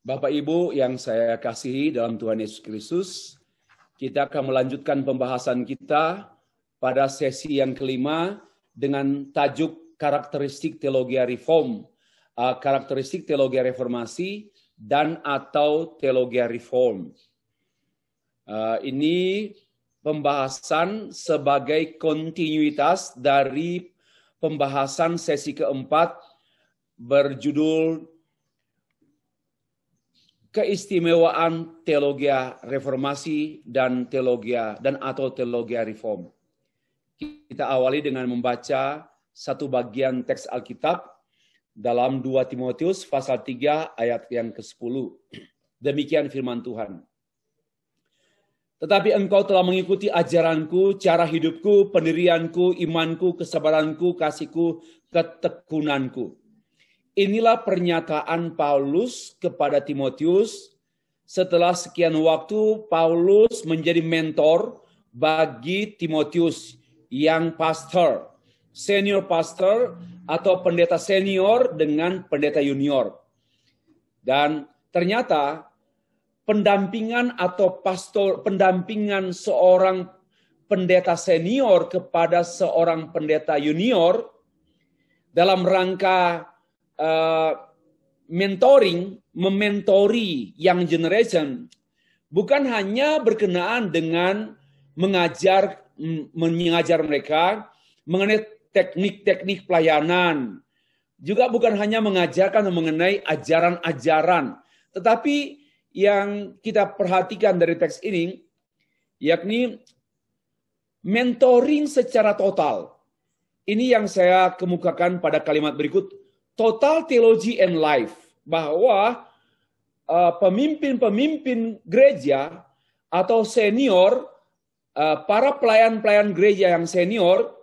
Bapak Ibu yang saya kasihi dalam Tuhan Yesus Kristus, kita akan melanjutkan pembahasan kita pada sesi yang kelima dengan tajuk karakteristik teologi reform, karakteristik teologi reformasi dan atau teologi reform. Ini pembahasan sebagai kontinuitas dari pembahasan sesi keempat berjudul keistimewaan teologi reformasi dan atau teologi reform. Kita awali dengan membaca satu bagian teks Alkitab dalam 2 Timotius pasal 3 ayat yang ke-10. Demikian firman Tuhan. Tetapi engkau telah mengikuti ajaranku, cara hidupku, pendirianku, imanku, kesabaranku, kasihku, ketekunanku. Inilah pernyataan Paulus kepada Timotius setelah sekian waktu Paulus menjadi mentor bagi Timotius yang pastor, senior pastor atau pendeta senior dengan pendeta junior. Dan ternyata pendampingan atau pendampingan seorang pendeta senior kepada seorang pendeta junior dalam rangka mementori young generation bukan hanya berkenaan dengan mengajar mereka mengenai teknik-teknik pelayanan, juga bukan hanya mengajarkan mengenai ajaran-ajaran, tetapi yang kita perhatikan dari teks ini yakni mentoring secara total. Ini yang saya kemukakan pada kalimat berikut, total theology and life, bahwa pemimpin-pemimpin gereja atau senior, para pelayan-pelayan gereja yang senior,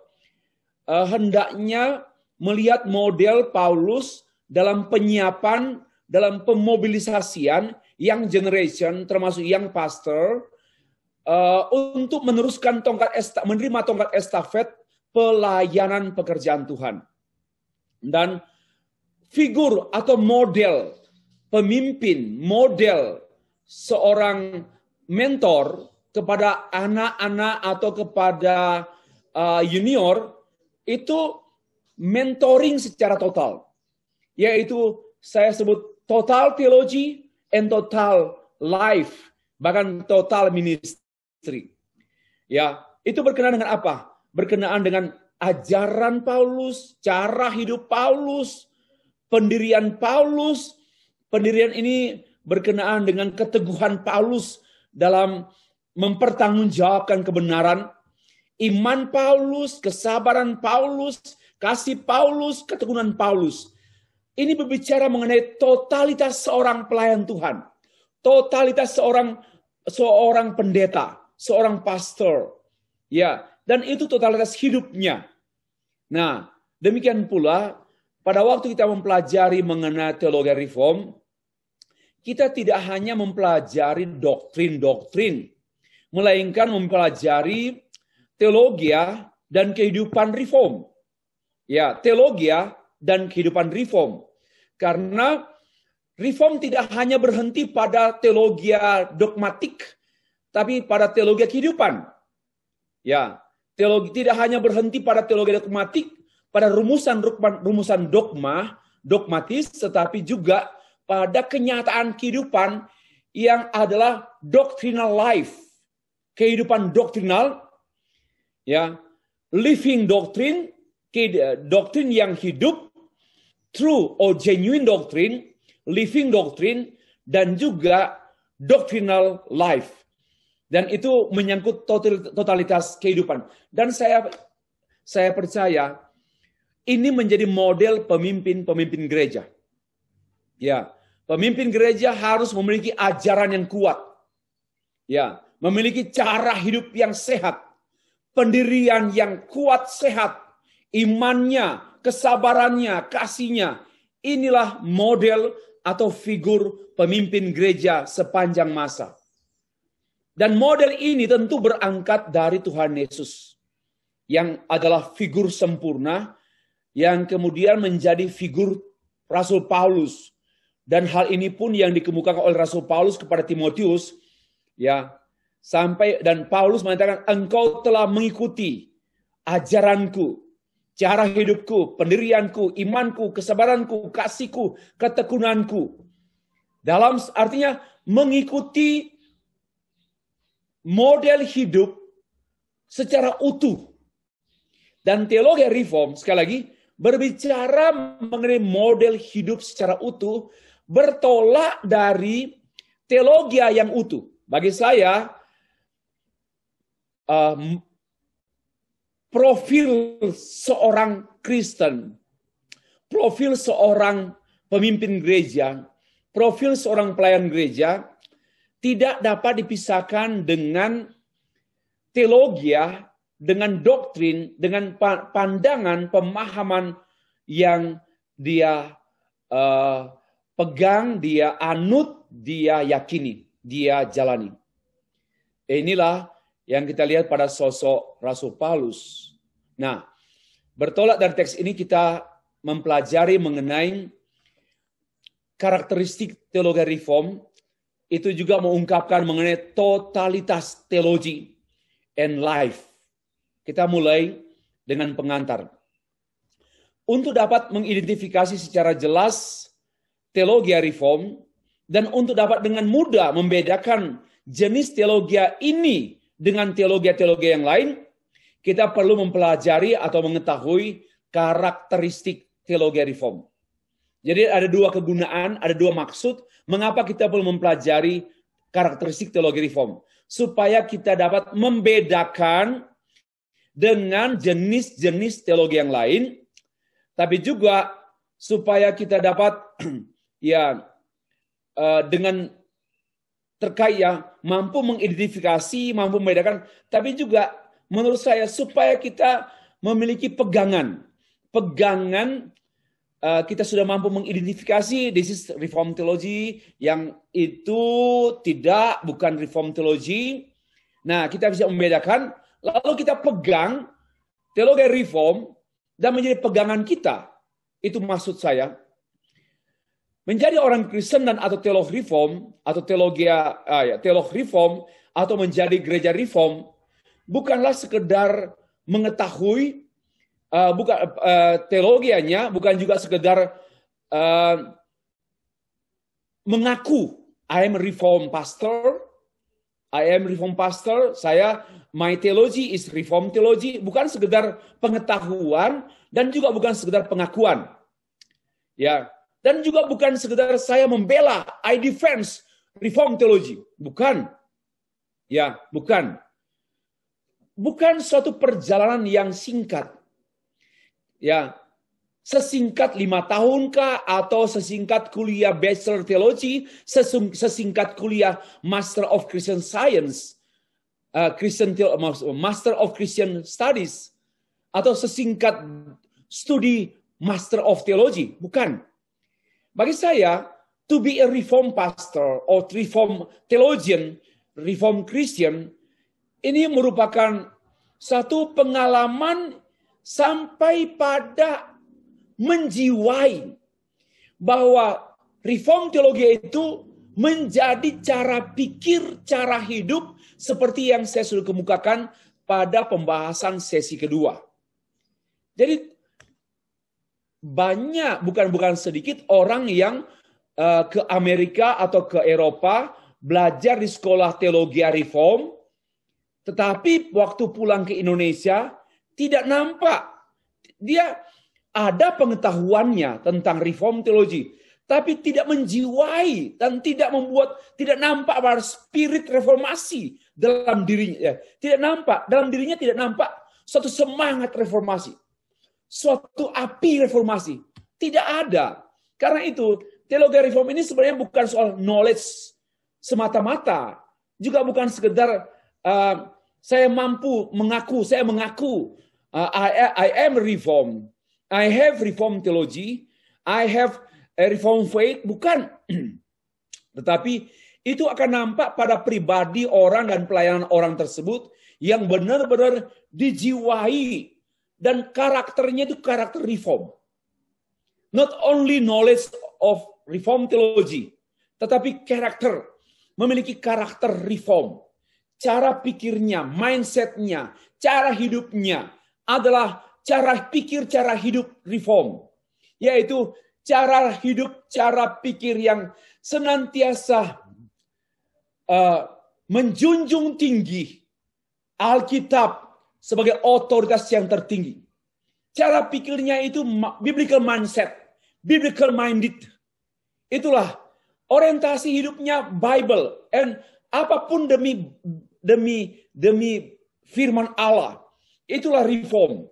hendaknya melihat model Paulus dalam penyiapan, dalam pemobilisasian young generation, termasuk young pastor, untuk meneruskan menerima tongkat estafet pelayanan pekerjaan Tuhan. Dan figur atau model pemimpin, model seorang mentor kepada anak-anak atau kepada junior itu mentoring secara total. Yaitu saya sebut total theology and total life, bahkan total ministry. Ya, itu berkenaan dengan apa? Berkenaan dengan ajaran Paulus, cara hidup Paulus, pendirian Paulus. Pendirian ini berkenaan dengan keteguhan Paulus dalam mempertanggungjawabkan kebenaran, iman Paulus, kesabaran Paulus, kasih Paulus, ketekunan Paulus. Ini berbicara mengenai totalitas seorang pelayan Tuhan, totalitas seorang pendeta, seorang pastor. Ya, dan itu totalitas hidupnya. Nah, demikian pula pada waktu kita mempelajari mengenai teologi reform, kita tidak hanya mempelajari doktrin-doktrin, melainkan mempelajari teologi dan kehidupan reform. Ya, teologi dan kehidupan reform. Karena reform tidak hanya berhenti pada teologi dogmatik, tapi pada teologi kehidupan. Ya, teologi tidak hanya berhenti pada teologi dogmatik, pada rumusan dogmatis, tetapi juga pada kenyataan kehidupan yang adalah doctrinal life, kehidupan doktrinal, ya, living doctrine, doktrin yang hidup, true or genuine doctrine, living doctrine, dan juga doctrinal life. Dan itu menyangkut totalitas kehidupan. Dan saya percaya ini menjadi model pemimpin gereja. Ya, pemimpin gereja harus memiliki ajaran yang kuat. Ya, memiliki cara hidup yang sehat, pendirian yang kuat sehat, imannya, kesabarannya, kasihnya. Inilah model atau figur pemimpin gereja sepanjang masa. Dan model ini tentu berangkat dari Tuhan Yesus, yang adalah figur sempurna, yang kemudian menjadi figur Rasul Paulus Dan hal ini pun yang dikemukakan oleh Rasul Paulus kepada Timotius, ya, dan Paulus mengatakan, engkau telah mengikuti ajaranku, cara hidupku, pendirianku, imanku, kesabaranku, kasihku, ketekunanku. Artinya mengikuti model hidup secara utuh. Dan teologi reform, sekali lagi, berbicara mengenai model hidup secara utuh, bertolak dari teologi yang utuh. Bagi saya, profil seorang Kristen, profil seorang pemimpin gereja, profil seorang pelayan gereja tidak dapat dipisahkan dengan teologi, dengan doktrin, dengan pandangan, pemahaman yang dia pegang, dia anut, dia yakini, dia jalani. Inilah yang kita lihat pada sosok Rasul Paulus. Nah, bertolak dari teks ini kita mempelajari mengenai karakteristik teologi reform, itu juga mengungkapkan mengenai totalitas teologi and life. Kita mulai dengan pengantar. Untuk dapat mengidentifikasi secara jelas teologi reform dan untuk dapat dengan mudah membedakan jenis teologi ini dengan teologi yang lain, kita perlu mempelajari atau mengetahui karakteristik teologi reform. Jadi ada dua kegunaan, ada dua maksud mengapa kita perlu mempelajari karakteristik teologi reform. Supaya kita dapat membedakan dengan jenis-jenis teologi yang lain, tapi juga supaya kita dapat dengan terkait mampu mengidentifikasi, mampu membedakan, tapi juga menurut saya supaya kita memiliki pegangan. Kita sudah mampu mengidentifikasi this is reform theology, yang itu bukan reform theology. Nah, kita bisa membedakan, lalu kita pegang teologi reform dan menjadi pegangan kita. Itu maksud saya. Menjadi orang Kristen dan atau teologi reform atau teologi reform atau menjadi gereja reform bukanlah sekedar mengetahui teologianya, bukan juga sekedar mengaku I am reform pastor, my theology is reform theology, bukan sekedar pengetahuan dan juga bukan sekedar pengakuan. Ya. Dan juga bukan sekedar saya membela, I defense reform theology. Bukan. Ya, bukan. Bukan suatu perjalanan yang singkat. Ya, sesingkat 5 tahunkah atau sesingkat kuliah Bachelor Theology, sesingkat kuliah Master of Christian Science, Master of Christian Studies, atau sesingkat studi Master of Theology. Bukan. Bagi saya, to be a reform pastor or reform theologian, reform Christian, ini merupakan satu pengalaman sampai pada menjiwai bahwa reform teologi itu menjadi cara pikir, cara hidup seperti yang saya sudah kemukakan pada pembahasan sesi kedua. Jadi banyak, bukan sedikit orang yang ke Amerika atau ke Eropa belajar di sekolah teologi reform, tetapi waktu pulang ke Indonesia tidak nampak. Dia ada pengetahuannya tentang reform teologi, tapi tidak menjiwai dan tidak nampak pada spirit reformasi dalam dirinya. Dalam dirinya tidak nampak suatu semangat reformasi. Suatu api reformasi. Tidak ada. Karena itu, teologi reform ini sebenarnya bukan soal knowledge semata-mata. Juga bukan sekedar saya mengaku, I am reform. I have reform theology. I have a reform faith. Bukan. Tetapi itu akan nampak pada pribadi orang dan pelayanan orang tersebut yang benar-benar dijiwai. Dan karakternya itu karakter reform. Not only knowledge of reform teologi, tetapi memiliki karakter reform. Cara pikirnya, mindsetnya, cara hidupnya adalah cara hidup reform. Yaitu cara pikir yang senantiasa menjunjung tinggi Alkitab sebagai otoritas yang tertinggi. Cara pikirnya itu biblical mindset, biblical minded. Itulah orientasi hidupnya Bible, and apapun demi firman Allah. Itulah reform.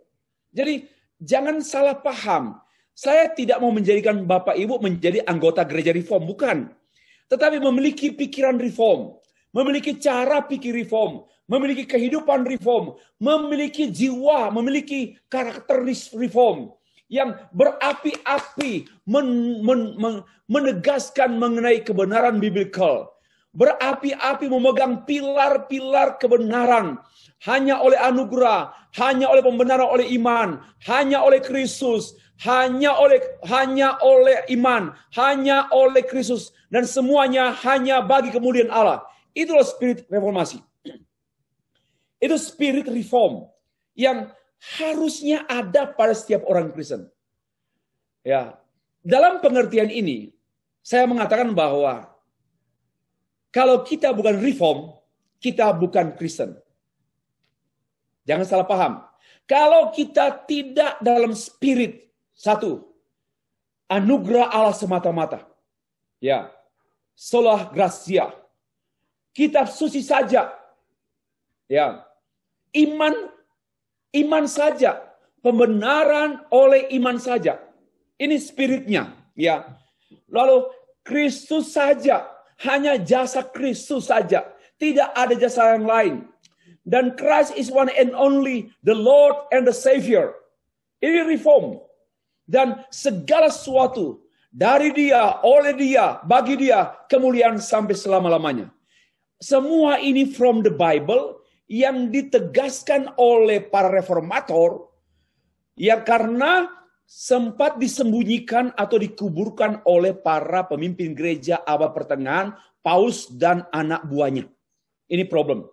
Jadi jangan salah paham. Saya tidak mau menjadikan Bapak Ibu menjadi anggota gereja reform, bukan. Tetapi memiliki pikiran reform, memiliki cara pikir reform, memiliki kehidupan reform, memiliki jiwa, memiliki karakter reform yang berapi-api menegaskan mengenai kebenaran biblikal. Berapi-api memegang pilar-pilar kebenaran. Hanya oleh anugerah, hanya oleh pembenaran oleh iman, hanya oleh Kristus, hanya oleh iman, hanya oleh Kristus, dan semuanya hanya bagi kemuliaan Allah. Itulah spirit reformasi. Itu spirit reform yang harusnya ada pada setiap orang Kristen. Ya, dalam pengertian ini, saya mengatakan bahwa kalau kita bukan reform, kita bukan Kristen. Jangan salah paham. Kalau kita tidak dalam spirit, satu, anugerah Allah semata-mata. Ya, sola gratia. Kitab suci saja. Ya, iman saja, pembenaran oleh iman saja. Ini spiritnya, ya. Lalu Kristus saja, hanya jasa Kristus saja, tidak ada jasa yang lain. Dan Christ is one and only, the Lord and the Savior. Ini reform. Dan segala sesuatu dari Dia, oleh Dia, bagi Dia, kemuliaan sampai selama-lamanya. Semua ini from the Bible yang ditegaskan oleh para reformator, ya karena sempat disembunyikan atau dikuburkan oleh para pemimpin gereja abad pertengahan, Paus dan anak buahnya. Ini problem.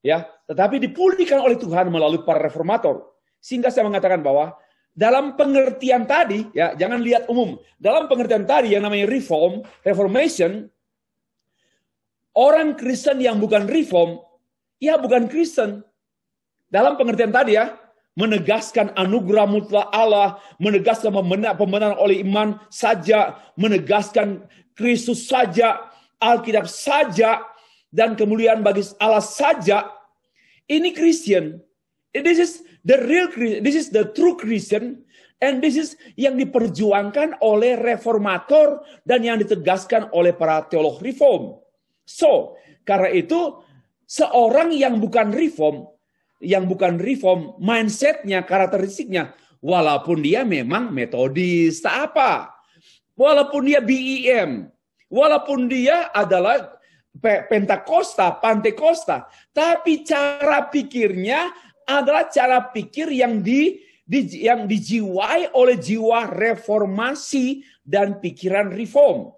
Ya, tetapi dipulihkan oleh Tuhan melalui para reformator. Sehingga saya mengatakan bahwa dalam pengertian tadi, ya jangan lihat umum. Dalam pengertian tadi yang namanya reformation, orang Kristen yang bukan reform, ya bukan Kristen. Dalam pengertian tadi ya, menegaskan anugerah mutlak Allah, menegaskan pembenaran oleh iman saja, menegaskan Kristus saja, Alkitab saja, dan kemuliaan bagi Allah saja. Ini Christian. This is the real Christian. This is the true Christian. And this is yang diperjuangkan oleh reformator dan yang ditegaskan oleh para teolog reform. So, karena itu seorang yang bukan reform, mindsetnya, karakteristiknya, walaupun dia memang metodis, apa, walaupun dia BEM, walaupun dia adalah Pentakosta, Pantekosta, tapi cara pikirnya adalah cara pikir yang dijiwai oleh jiwa reformasi dan pikiran reform.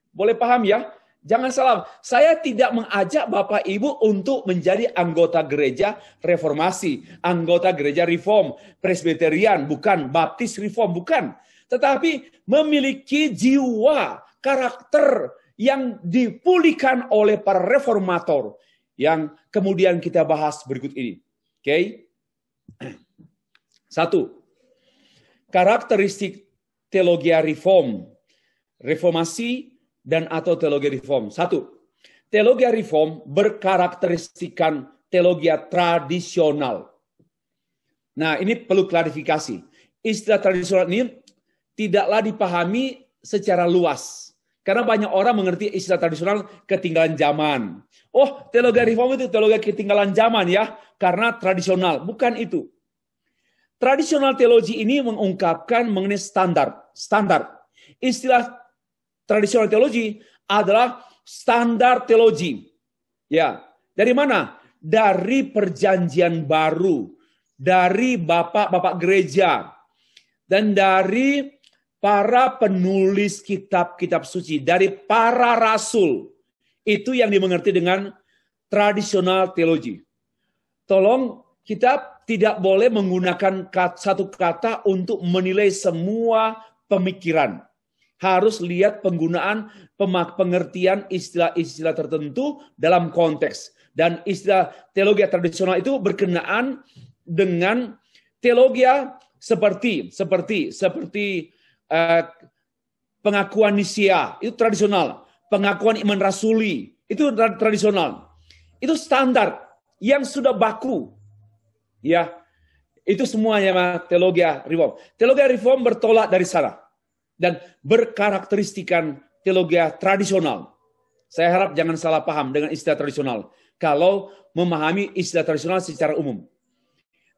Boleh paham ya? Jangan salah, saya tidak mengajak Bapak Ibu untuk menjadi anggota gereja reformasi, anggota gereja reform, presbyterian, bukan, baptis reform, bukan. Tetapi memiliki jiwa, karakter yang dipulihkan oleh para reformator yang kemudian kita bahas berikut ini. Oke? Satu, karakteristik teologi reformasi dan atau teologi reform. Satu, teologi reform berkarakteristikan teologi tradisional. Nah, ini perlu klarifikasi. Istilah tradisional ini tidaklah dipahami secara luas. Karena banyak orang mengerti istilah tradisional ketinggalan zaman. Oh, teologi reform itu teologi ketinggalan zaman ya, karena tradisional. Bukan itu. Tradisional teologi ini mengungkapkan mengenai standar. Istilah tradisional teologi adalah standar teologi. Ya, dari mana? Dari perjanjian baru, dari bapak-bapak gereja, dan dari para penulis kitab-kitab suci, dari para rasul. Itu yang dimengerti dengan tradisional teologi. Tolong kita tidak boleh menggunakan satu kata untuk menilai semua pemikiran. Harus lihat penggunaan pengertian istilah-istilah tertentu dalam konteks. Dan istilah teologi tradisional itu berkenaan dengan teologi seperti pengakuan Nisia, itu tradisional. Pengakuan iman rasuli, itu tradisional. Itu standar yang sudah baku. Ya, itu semuanya teologi reform. Teologi reform bertolak dari sana dan berkarakteristikan teologi tradisional. Saya harap jangan salah paham dengan istilah tradisional kalau memahami istilah tradisional secara umum.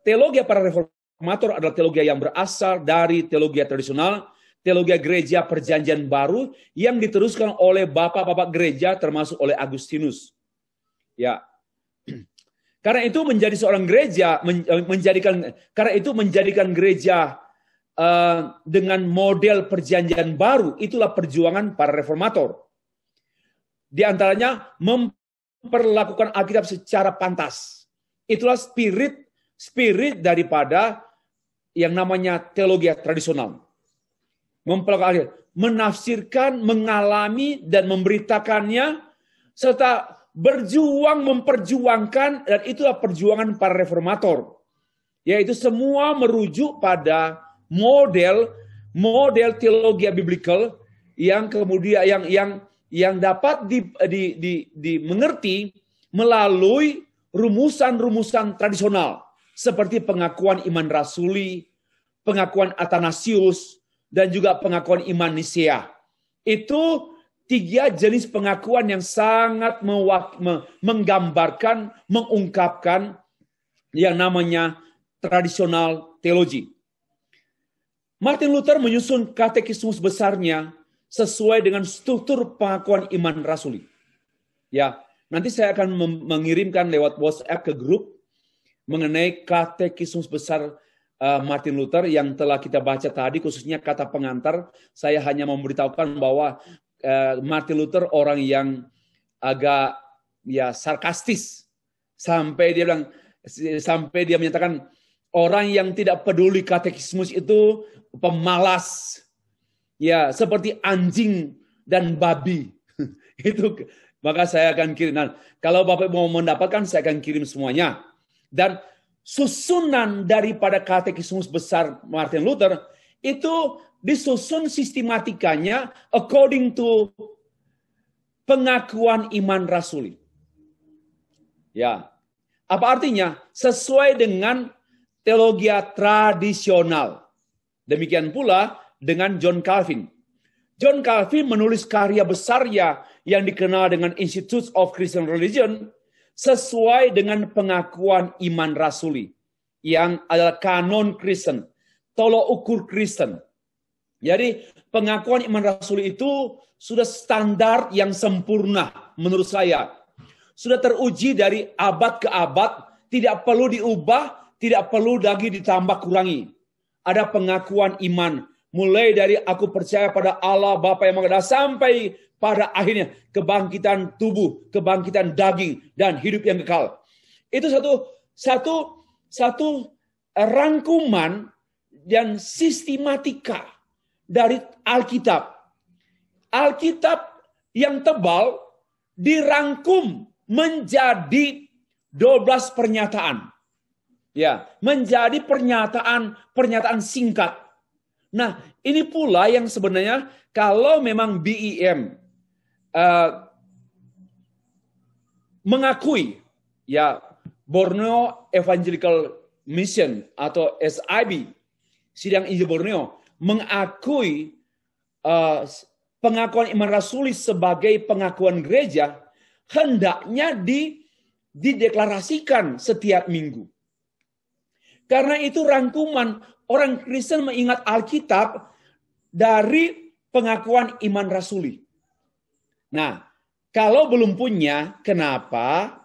Teologi para reformator adalah teologi yang berasal dari teologi tradisional, teologi gereja perjanjian baru yang diteruskan oleh bapak-bapak gereja termasuk oleh Agustinus. Ya. Karena itu menjadi seorang gereja menjadikan gereja dengan model perjanjian baru, itulah perjuangan para reformator. Di antaranya memperlakukan Alkitab secara pantas. Itulah spirit daripada yang namanya teologi tradisional. Menafsirkan, mengalami, dan memberitakannya, serta berjuang, memperjuangkan, dan itulah perjuangan para reformator. Yaitu semua merujuk pada model teologi biblikal yang kemudian yang dapat dimengerti melalui rumusan-rumusan tradisional seperti pengakuan iman rasuli, pengakuan Athanasius, dan juga pengakuan iman Nisea. Itu 3 jenis pengakuan yang sangat menggambarkan, mengungkapkan yang namanya tradisional teologi. Martin Luther menyusun katekismus besarnya sesuai dengan struktur pengakuan iman rasuli. Ya, nanti saya akan mengirimkan lewat WhatsApp ke grup mengenai katekismus besar Martin Luther yang telah kita baca tadi, khususnya kata pengantar. Saya hanya memberitahukan bahwa Martin Luther orang yang agak sarkastis sampai dia menyatakan orang yang tidak peduli katekismus itu pemalas, ya seperti anjing dan babi. Itu maka saya akan kirim. Nah, kalau Bapak mau mendapatkan, saya akan kirim semuanya. Dan susunan daripada katekismus besar Martin Luther itu disusun sistematikanya according to pengakuan iman rasuli. Ya. Apa artinya? Sesuai dengan teologi tradisional. Demikian pula dengan John Calvin. John Calvin menulis karya besarnya yang dikenal dengan Institutes of Christian Religion sesuai dengan pengakuan iman rasuli yang adalah kanon Kristen, tolok ukur Kristen. Jadi pengakuan iman rasuli itu sudah standar yang sempurna menurut saya. Sudah teruji dari abad ke abad, tidak perlu diubah, tidak perlu lagi ditambah kurangi. Ada pengakuan iman, mulai dari aku percaya pada Allah Bapa yang Maha Esa sampai pada akhirnya kebangkitan tubuh, kebangkitan daging, dan hidup yang kekal. Itu satu rangkuman dan sistematika dari Alkitab. Alkitab yang tebal dirangkum menjadi 12 pernyataan. Ya, menjadi pernyataan singkat. Nah, ini pula yang sebenarnya kalau memang BEM mengakui ya Borneo Evangelical Mission atau SIB, Sidang Injil Borneo, mengakui pengakuan iman rasuli sebagai pengakuan gereja, hendaknya dideklarasikan setiap minggu. Karena itu rangkuman orang Kristen mengingat Alkitab dari pengakuan iman rasuli. Nah, kalau belum punya, kenapa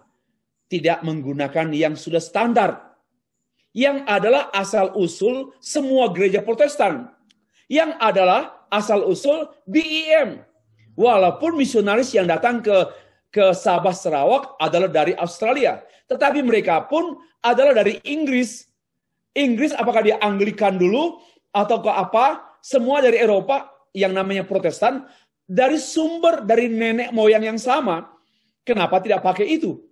tidak menggunakan yang sudah standar? Yang adalah asal-usul semua gereja Protestan. yang adalah asal-usul BEM. Walaupun misionaris yang datang ke Sabah Sarawak adalah dari Australia, tetapi mereka pun adalah dari Inggris. Inggris apakah dia Anglikan dulu atau ke apa? Semua dari Eropa yang namanya Protestan dari sumber dari nenek moyang yang sama. Kenapa tidak pakai itu?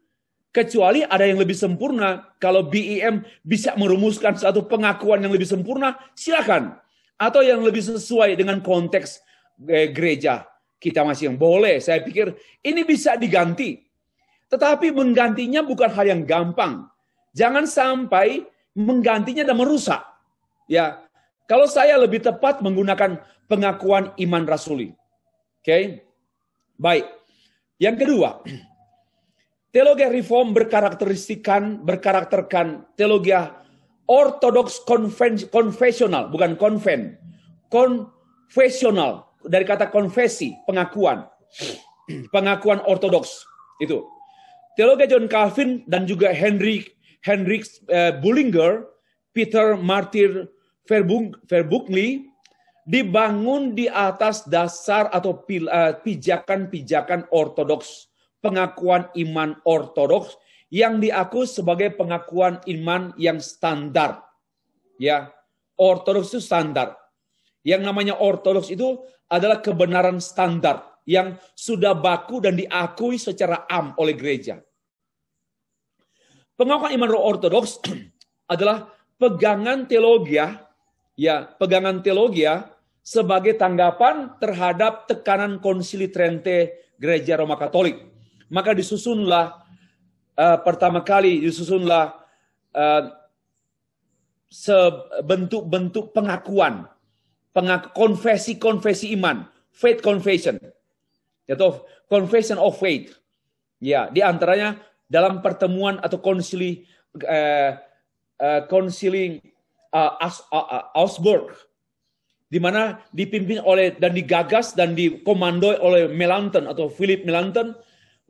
Kecuali ada yang lebih sempurna. Kalau BEM bisa merumuskan satu pengakuan yang lebih sempurna, silakan. Atau yang lebih sesuai dengan konteks gereja kita masih yang boleh. Saya pikir ini bisa diganti. Tetapi menggantinya bukan hal yang gampang. Jangan sampai menggantinya dan merusak. Ya, kalau saya lebih tepat menggunakan pengakuan iman rasuli. Oke, baik. Yang kedua, teologi reform berkarakterkan teologi ortodoks konfesional, bukan konfesional. Dari kata konfesi, pengakuan ortodoks itu. Teologi John Calvin dan juga Hendrik Bullinger, Peter Martyr Verbuckli dibangun di atas dasar atau pijakan-pijakan ortodoks, pengakuan iman ortodoks yang diakui sebagai pengakuan iman yang standar. Ya, ortodoks itu standar. Yang namanya ortodoks itu adalah kebenaran standar yang sudah baku dan diakui secara am oleh gereja. Pengakuan iman ortodoks adalah pegangan teologia sebagai tanggapan terhadap tekanan Konsili Trente Gereja Roma Katolik. Maka pertama kali disusunlah sebentuk-bentuk pengakuan, konfesi iman, faith confession, atau confession of faith. Ya, di antaranya dalam pertemuan atau konsili Augsburg, di mana dipimpin oleh dan digagas dan dikomandoi oleh Melanchthon atau Philip Melanchthon,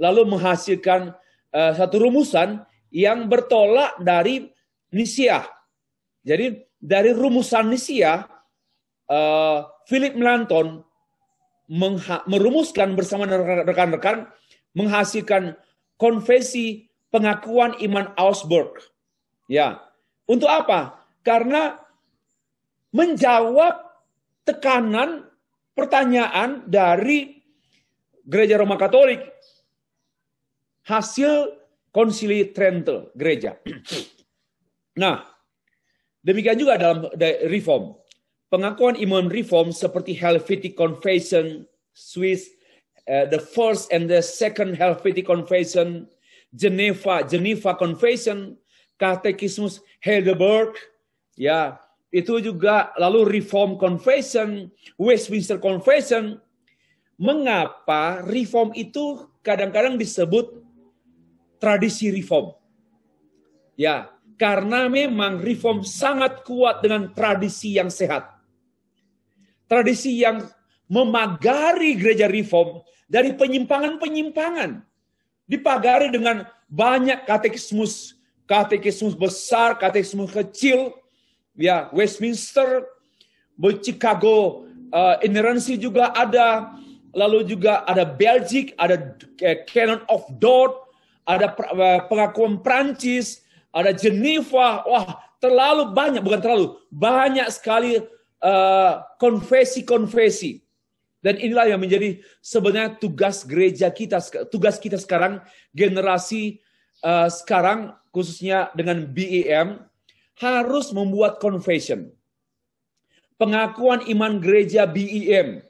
lalu menghasilkan satu rumusan yang bertolak dari Nisia. Jadi dari rumusan Nisia, Philip Melanchthon merumuskan bersama rekan-rekan menghasilkan konfesi pengakuan iman Augsburg. Ya, untuk apa? Karena menjawab tekanan pertanyaan dari Gereja Roma Katolik hasil Konsili Trente gereja. Nah, demikian juga dalam reform. Pengakuan iman reform seperti Helvetic Confession, Swiss, the first and the second Helvetic Confession, Geneva Confession, Katekismus Heidelberg, ya, itu juga lalu Reform Confession, Westminster Confession. Mengapa reform itu kadang-kadang disebut tradisi reform? Ya, karena memang reform sangat kuat dengan tradisi yang sehat. Tradisi yang memagari gereja reform dari penyimpangan-penyimpangan. Dipagari dengan banyak katekismus besar, katekismus kecil, ya, Westminster, Chicago inerrancy juga ada, lalu juga ada Belgium, ada Canon of Dort, ada pengakuan Prancis, ada Geneva. Wah, banyak sekali konfesi. Dan inilah yang menjadi sebenarnya tugas gereja kita, tugas kita sekarang, generasi sekarang khususnya dengan BEM, harus membuat confession. Pengakuan iman gereja BEM.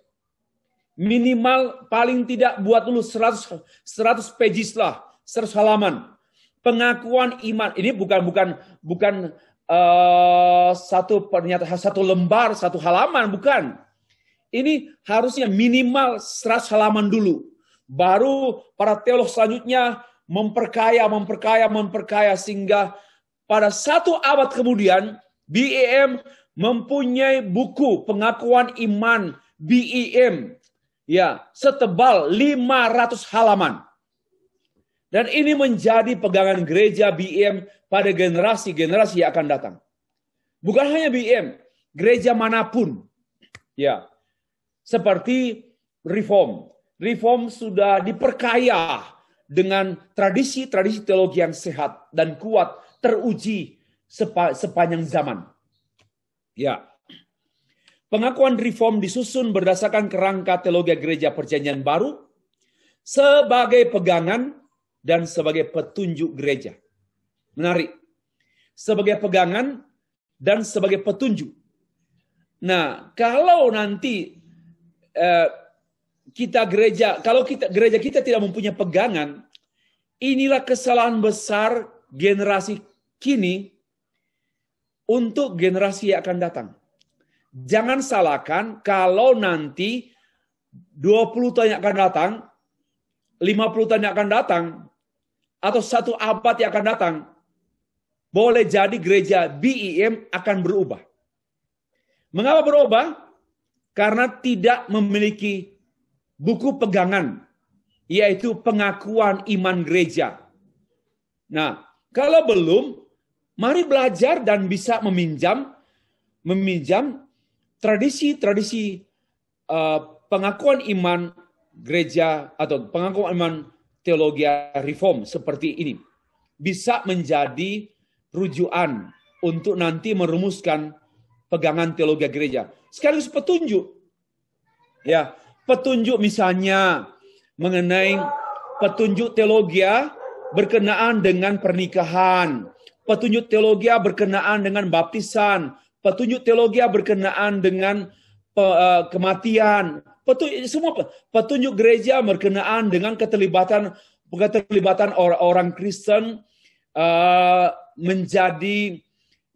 Minimal paling tidak buat dulu 100 pages lah, 100 halaman. Pengakuan iman ini bukan satu pernyataan, satu lembar, satu halaman, bukan. Ini harusnya minimal 100 halaman dulu. Baru para teolog selanjutnya memperkaya sehingga pada 1 abad kemudian BEM mempunyai buku pengakuan iman BEM, ya, setebal 500 halaman. Dan ini menjadi pegangan gereja BEM pada generasi-generasi yang akan datang. Bukan hanya BEM, gereja manapun. Ya, seperti reform. Reform sudah diperkaya dengan tradisi-tradisi teologi yang sehat dan kuat, teruji sepanjang zaman. Ya, pengakuan reform disusun berdasarkan kerangka teologi gereja Perjanjian Baru sebagai pegangan dan sebagai petunjuk gereja. Menarik. Sebagai pegangan dan sebagai petunjuk. Nah, kalau nanti gereja kita tidak mempunyai pegangan, inilah kesalahan besar generasi kini untuk generasi yang akan datang. Jangan salahkan kalau nanti 20 tahun yang akan datang, 50 tahun yang akan datang, atau 1 abad yang akan datang, boleh jadi gereja BEM akan berubah. Mengapa berubah? Karena tidak memiliki buku pegangan, yaitu pengakuan iman gereja. Nah, kalau belum, mari belajar dan bisa meminjam tradisi-tradisi pengakuan iman gereja atau pengakuan iman teologi reform seperti ini. Bisa menjadi rujukan untuk nanti merumuskan pegangan teologi gereja. Sekaligus petunjuk. Ya, petunjuk misalnya mengenai petunjuk teologi berkenaan dengan pernikahan, petunjuk teologi berkenaan dengan baptisan, petunjuk teologi berkenaan dengan kematian, semua petunjuk gereja berkenaan dengan keterlibatan orang Kristen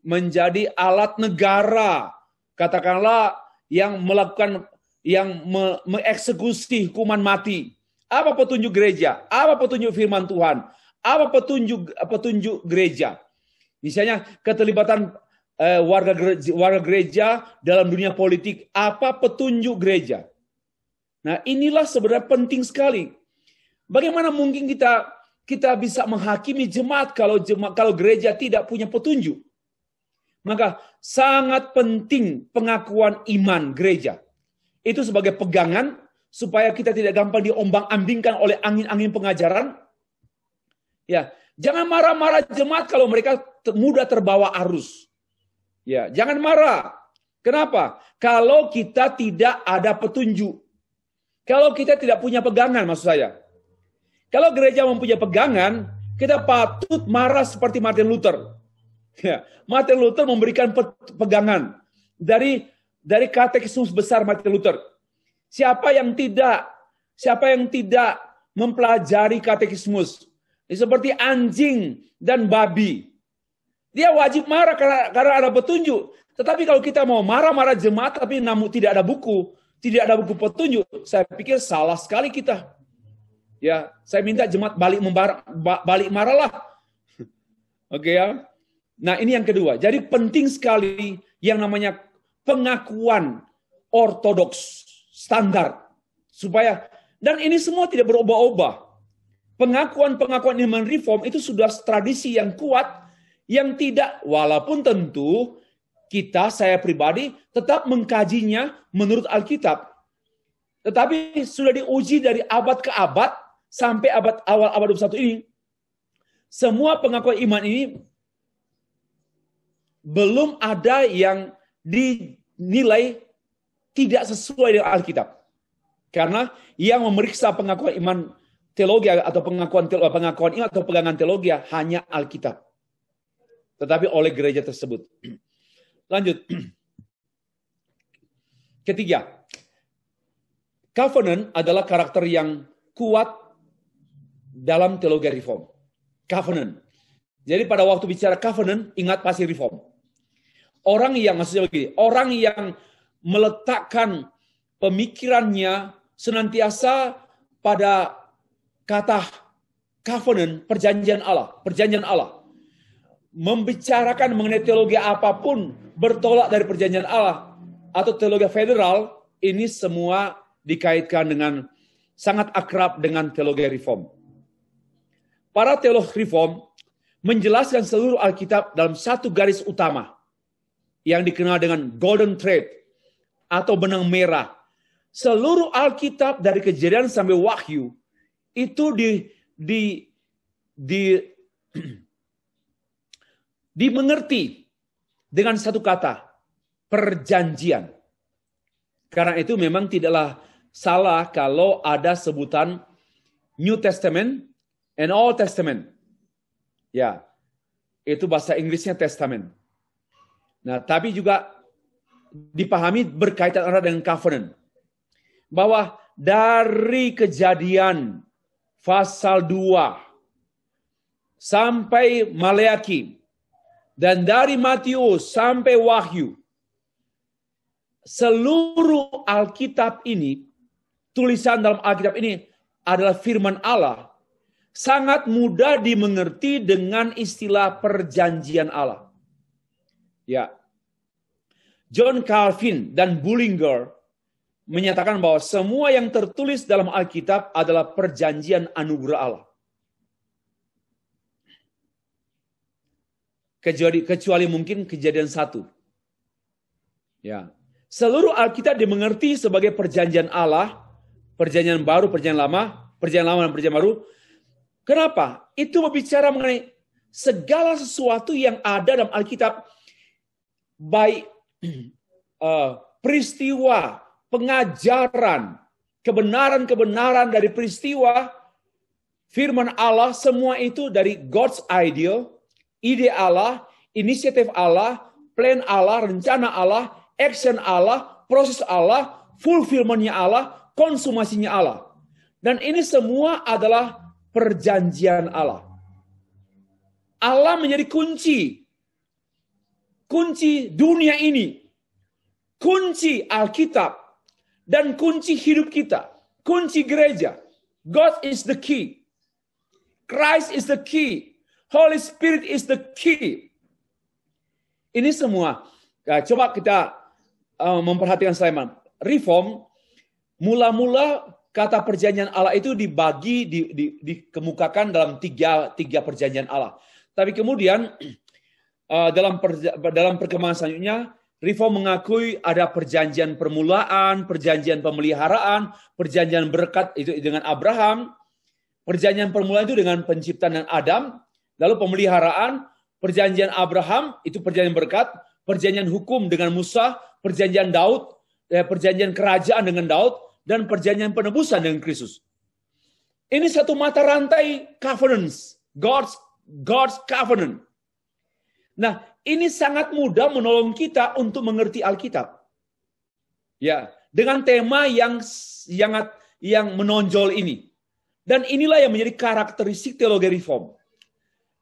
menjadi alat negara, katakanlah yang mengeksekusi hukuman mati. Apa petunjuk gereja? Apa petunjuk firman Tuhan? Apa petunjuk gereja? Misalnya keterlibatan warga gereja dalam dunia politik. Apa petunjuk gereja? Nah, inilah sebenarnya penting sekali. Bagaimana mungkin kita bisa menghakimi jemaat kalau gereja tidak punya petunjuk? Maka sangat penting pengakuan iman gereja. Itu sebagai pegangan supaya kita tidak gampang diombang-ambingkan oleh angin-angin pengajaran. Ya, jangan marah-marah jemaat kalau mereka mudah terbawa arus. Ya, jangan marah. Kenapa? Kalau kita tidak ada petunjuk. Kalau kita tidak punya pegangan, maksud saya. Kalau gereja mempunyai pegangan, kita patut marah seperti Martin Luther. Ya, Martin Luther memberikan pegangan dari katekismus besar Martin Luther. Siapa yang tidak mempelajari katekismus, seperti anjing dan babi, dia wajib marah karena ada petunjuk. Tetapi kalau kita mau marah-marah jemaat tapi namun tidak ada buku petunjuk, saya pikir salah sekali kita. Ya, saya minta jemaat balik marahlah. Oke ya. Nah, ini yang kedua. Jadi penting sekali yang namanya pengakuan ortodoks standar dan ini semua tidak berubah-ubah. Pengakuan iman reform itu sudah tradisi yang kuat yang tidak, walaupun tentu saya pribadi tetap mengkajinya menurut Alkitab. Tetapi sudah diuji dari abad ke abad sampai awal abad 21 ini. Semua pengakuan iman ini belum ada yang dinilai tidak sesuai dengan Alkitab. Karena yang memeriksa pengakuan iman teologi atau pengakuan iman atau pegangan teologi hanya Alkitab. Tetapi oleh gereja tersebut. Lanjut. Ketiga, covenant adalah karakter yang kuat dalam teologi reform. Covenant. Jadi pada waktu bicara covenant, ingat pasti reform. Orang yang meletakkan pemikirannya senantiasa pada kata covenant, perjanjian Allah. Membicarakan mengenai teologi apapun bertolak dari perjanjian Allah atau teologi federal, ini semua dikaitkan dengan sangat akrab dengan teologi reform. Para teolog reform menjelaskan seluruh Alkitab dalam satu garis utama yang dikenal dengan golden thread atau benang merah. Seluruh Alkitab dari Kejadian sampai Wahyu itu dimengerti dengan satu kata, perjanjian. Karena itu memang tidaklah salah kalau ada sebutan New Testament and Old Testament. Ya, itu bahasa Inggrisnya Testament. Nah, tapi juga dipahami berkaitan erat dengan covenant. Bahwa dari Kejadian pasal 2 sampai Maleaki dan dari Matius sampai Wahyu, seluruh Alkitab ini, tulisan dalam Alkitab ini adalah firman Allah, sangat mudah dimengerti dengan istilah perjanjian Allah. Ya, John Calvin dan Bullinger menyatakan bahwa semua yang tertulis dalam Alkitab adalah perjanjian anugerah Allah. Kecuali mungkin Kejadian 1. Ya. Seluruh Alkitab dimengerti sebagai perjanjian Allah, perjanjian baru, perjanjian lama dan perjanjian baru. Kenapa? Itu berbicara mengenai segala sesuatu yang ada dalam Alkitab, baik peristiwa, pengajaran, kebenaran-kebenaran dari peristiwa, firman Allah, semua itu dari God's idea, ide Allah, inisiatif Allah, plan Allah, rencana Allah, action Allah, proses Allah, fulfillment-nya Allah, konsumasinya Allah. Dan ini semua adalah perjanjian Allah. Allah menjadi kunci dunia ini, kunci Alkitab, dan kunci hidup kita, kunci gereja. God is the key. Christ is the key. Holy Spirit is the key. Ini semua. Coba kita memperhatikan Sulaiman. Reform, mula-mula kata perjanjian Allah itu dibagi, dikemukakan dalam tiga perjanjian Allah. Tapi kemudian dalam perkembangan selanjutnya, Reform mengakui ada perjanjian permulaan, perjanjian pemeliharaan, perjanjian berkat itu dengan Abraham, perjanjian permulaan itu dengan penciptaan Adam, lalu pemeliharaan, perjanjian Abraham itu perjanjian berkat, perjanjian hukum dengan Musa, perjanjian Daud, perjanjian kerajaan dengan Daud, dan perjanjian penebusan dengan Kristus. Ini satu mata rantai covenants, God's covenant. Nah, ini sangat mudah menolong kita untuk mengerti Alkitab. Ya, dengan tema yang menonjol ini. Dan inilah yang menjadi karakteristik teologi reform.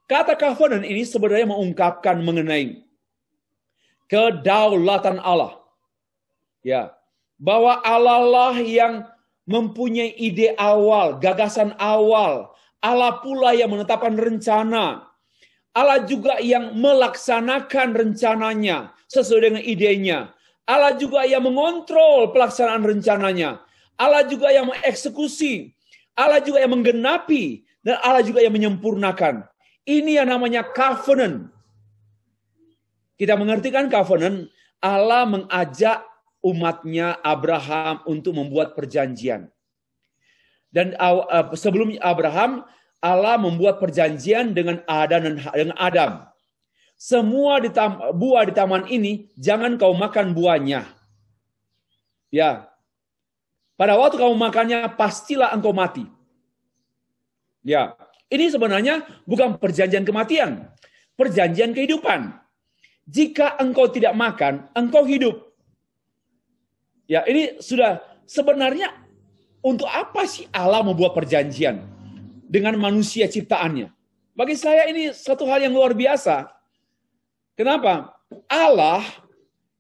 Kata covenant ini sebenarnya mengungkapkan mengenai kedaulatan Allah. Ya, bahwa Allah lah yang mempunyai ide awal, gagasan awal. Allah pula yang menetapkan rencana. Allah juga yang melaksanakan rencananya sesuai dengan idenya. Allah juga yang mengontrol pelaksanaan rencananya. Allah juga yang mengeksekusi. Allah juga yang menggenapi. Dan Allah juga yang menyempurnakan. Ini yang namanya covenant. Kita mengerti kan covenant? Allah mengajak umatnya Abraham untuk membuat perjanjian. Dan sebelum Abraham, Allah membuat perjanjian dengan Adam. Semua buah di taman ini, jangan kau makan buahnya. Ya. Pada waktu kamu makannya, pastilah engkau mati. Ya. Ini sebenarnya bukan perjanjian kematian. Perjanjian kehidupan. Jika engkau tidak makan, engkau hidup. Ya, ini sudah sebenarnya untuk apa sih Allah membuat perjanjian dengan manusia ciptaannya? Bagi saya ini satu hal yang luar biasa. Kenapa? Allah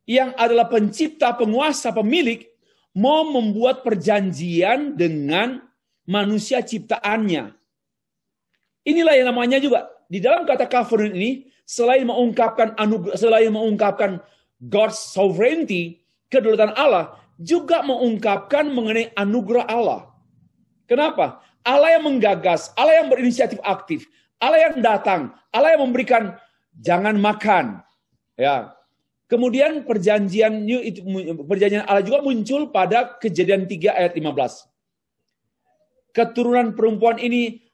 yang adalah pencipta, penguasa, pemilik, mau membuat perjanjian dengan manusia ciptaannya. Inilah yang namanya juga, di dalam kata covenant ini, selain mengungkapkan God's sovereignty, kedaulatan Allah, juga mengungkapkan mengenai anugerah Allah. Kenapa? Allah yang menggagas, Allah yang berinisiatif aktif, Allah yang datang, Allah yang memberikan jangan makan. Ya. Kemudian perjanjian Allah juga muncul pada Kejadian 3 ayat 15. Keturunan perempuan ini,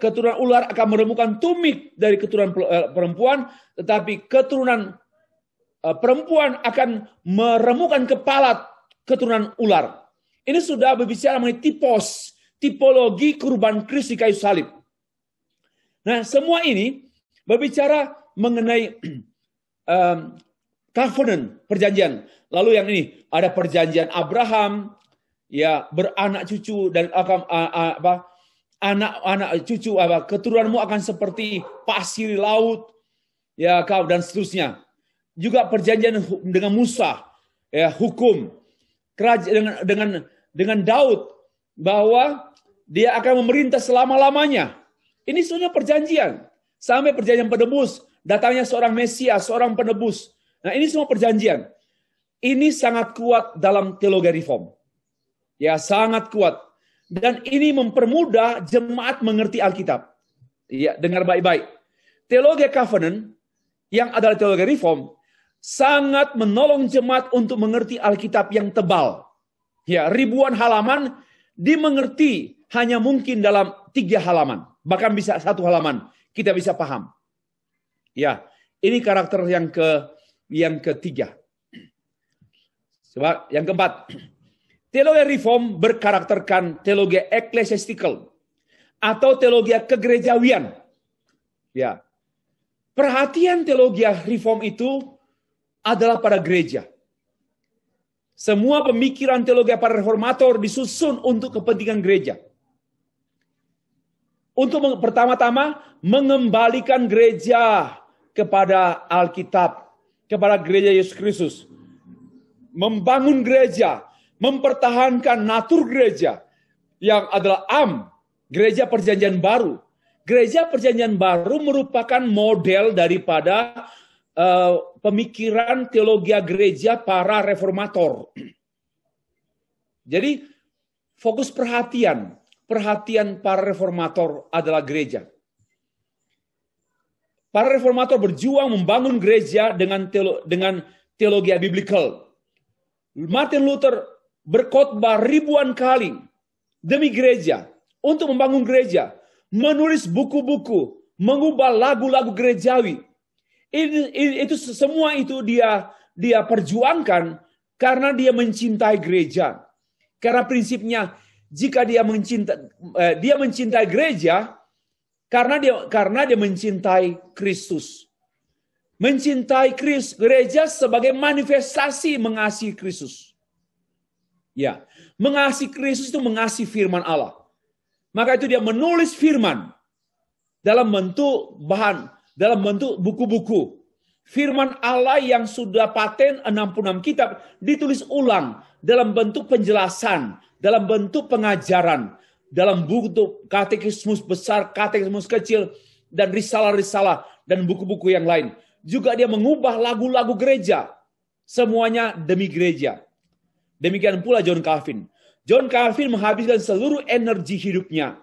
keturunan ular akan meremukan tumit dari keturunan perempuan, tetapi keturunan perempuan akan meremukan kepala keturunan ular. Ini sudah berbicara mengenai tipologi kurban Kristus di kayu salib. Nah, semua ini berbicara mengenai covenant, perjanjian. Lalu yang ini ada perjanjian Abraham, ya, beranak cucu dan anak cucu keturunanmu akan seperti pasir laut, ya, dan seterusnya. Juga perjanjian dengan Musa, ya, hukum dengan Daud bahwa dia akan memerintah selama-lamanya. Ini sebenarnya perjanjian. Sampai perjanjian penebus, datangnya seorang Mesias, seorang penebus. Nah, ini semua perjanjian. Ini sangat kuat dalam teologi reform. Ya, sangat kuat. Dan ini mempermudah jemaat mengerti Alkitab. Ya, dengar baik-baik. Teologi covenant yang adalah teologi reform sangat menolong jemaat untuk mengerti Alkitab yang tebal. Ya, ribuan halaman dimengerti hanya mungkin dalam 3 halaman. Bahkan bisa 1 halaman kita bisa paham. Ya, ini karakter yang ketiga. Sebab yang keempat, teologi reform berkarakterkan teologi eklesiastikal atau teologi kegerejawian. Ya. Perhatian teologi reform itu adalah pada gereja. Semua pemikiran teologi para reformator disusun untuk kepentingan gereja. Untuk pertama-tama mengembalikan gereja kepada Alkitab, kepada gereja Yesus Kristus. Membangun gereja, mempertahankan natur gereja yang adalah gereja perjanjian baru. Gereja perjanjian baru merupakan model daripada pemikiran teologi gereja para reformator. Jadi fokus perhatian para reformator adalah gereja. Para reformator berjuang membangun gereja dengan teologi biblikal. Martin Luther berkhotbah ribuan kali demi gereja, untuk membangun gereja, menulis buku-buku, mengubah lagu-lagu gerejawi. Itu semua itu dia perjuangkan karena dia mencintai gereja. Karena prinsipnya jika dia mencintai gereja karena dia mencintai Kristus. Mencintai gereja sebagai manifestasi mengasihi Kristus. Ya, mengasihi Kristus itu mengasihi firman Allah. Maka itu dia menulis firman dalam bentuk buku-buku. Firman Allah yang sudah paten 66 kitab ditulis ulang dalam bentuk penjelasan, dalam bentuk pengajaran, dalam bentuk katekismus besar, katekismus kecil, dan risalah-risalah dan buku-buku yang lain. Juga dia mengubah lagu-lagu gereja. Semuanya demi gereja. Demikian pula John Calvin. John Calvin menghabiskan seluruh energi hidupnya.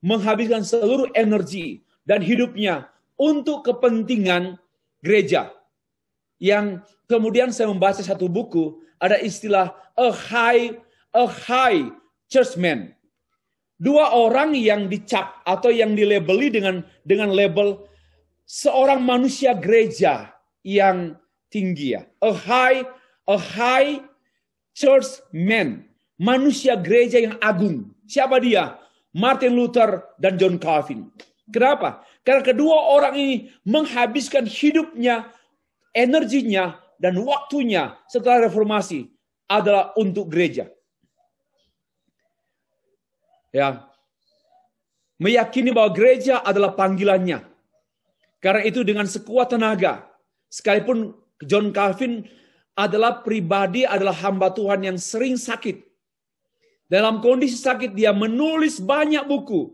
Menghabiskan seluruh energi dan hidupnya untuk kepentingan gereja. Yang kemudian saya membaca satu buku, ada istilah a high churchman. 2 orang yang dicap atau yang dilabeli dengan label seorang manusia gereja yang tinggi, ya. A high church man, manusia gereja yang agung. Siapa dia? Martin Luther dan John Calvin. Kenapa? Karena kedua orang ini menghabiskan hidupnya, energinya, dan waktunya setelah reformasi adalah untuk gereja. Ya, meyakini bahwa gereja adalah panggilannya. Karena itu dengan sekuat tenaga, sekalipun John Calvin adalah hamba Tuhan yang sering sakit. Dalam kondisi sakit dia menulis banyak buku.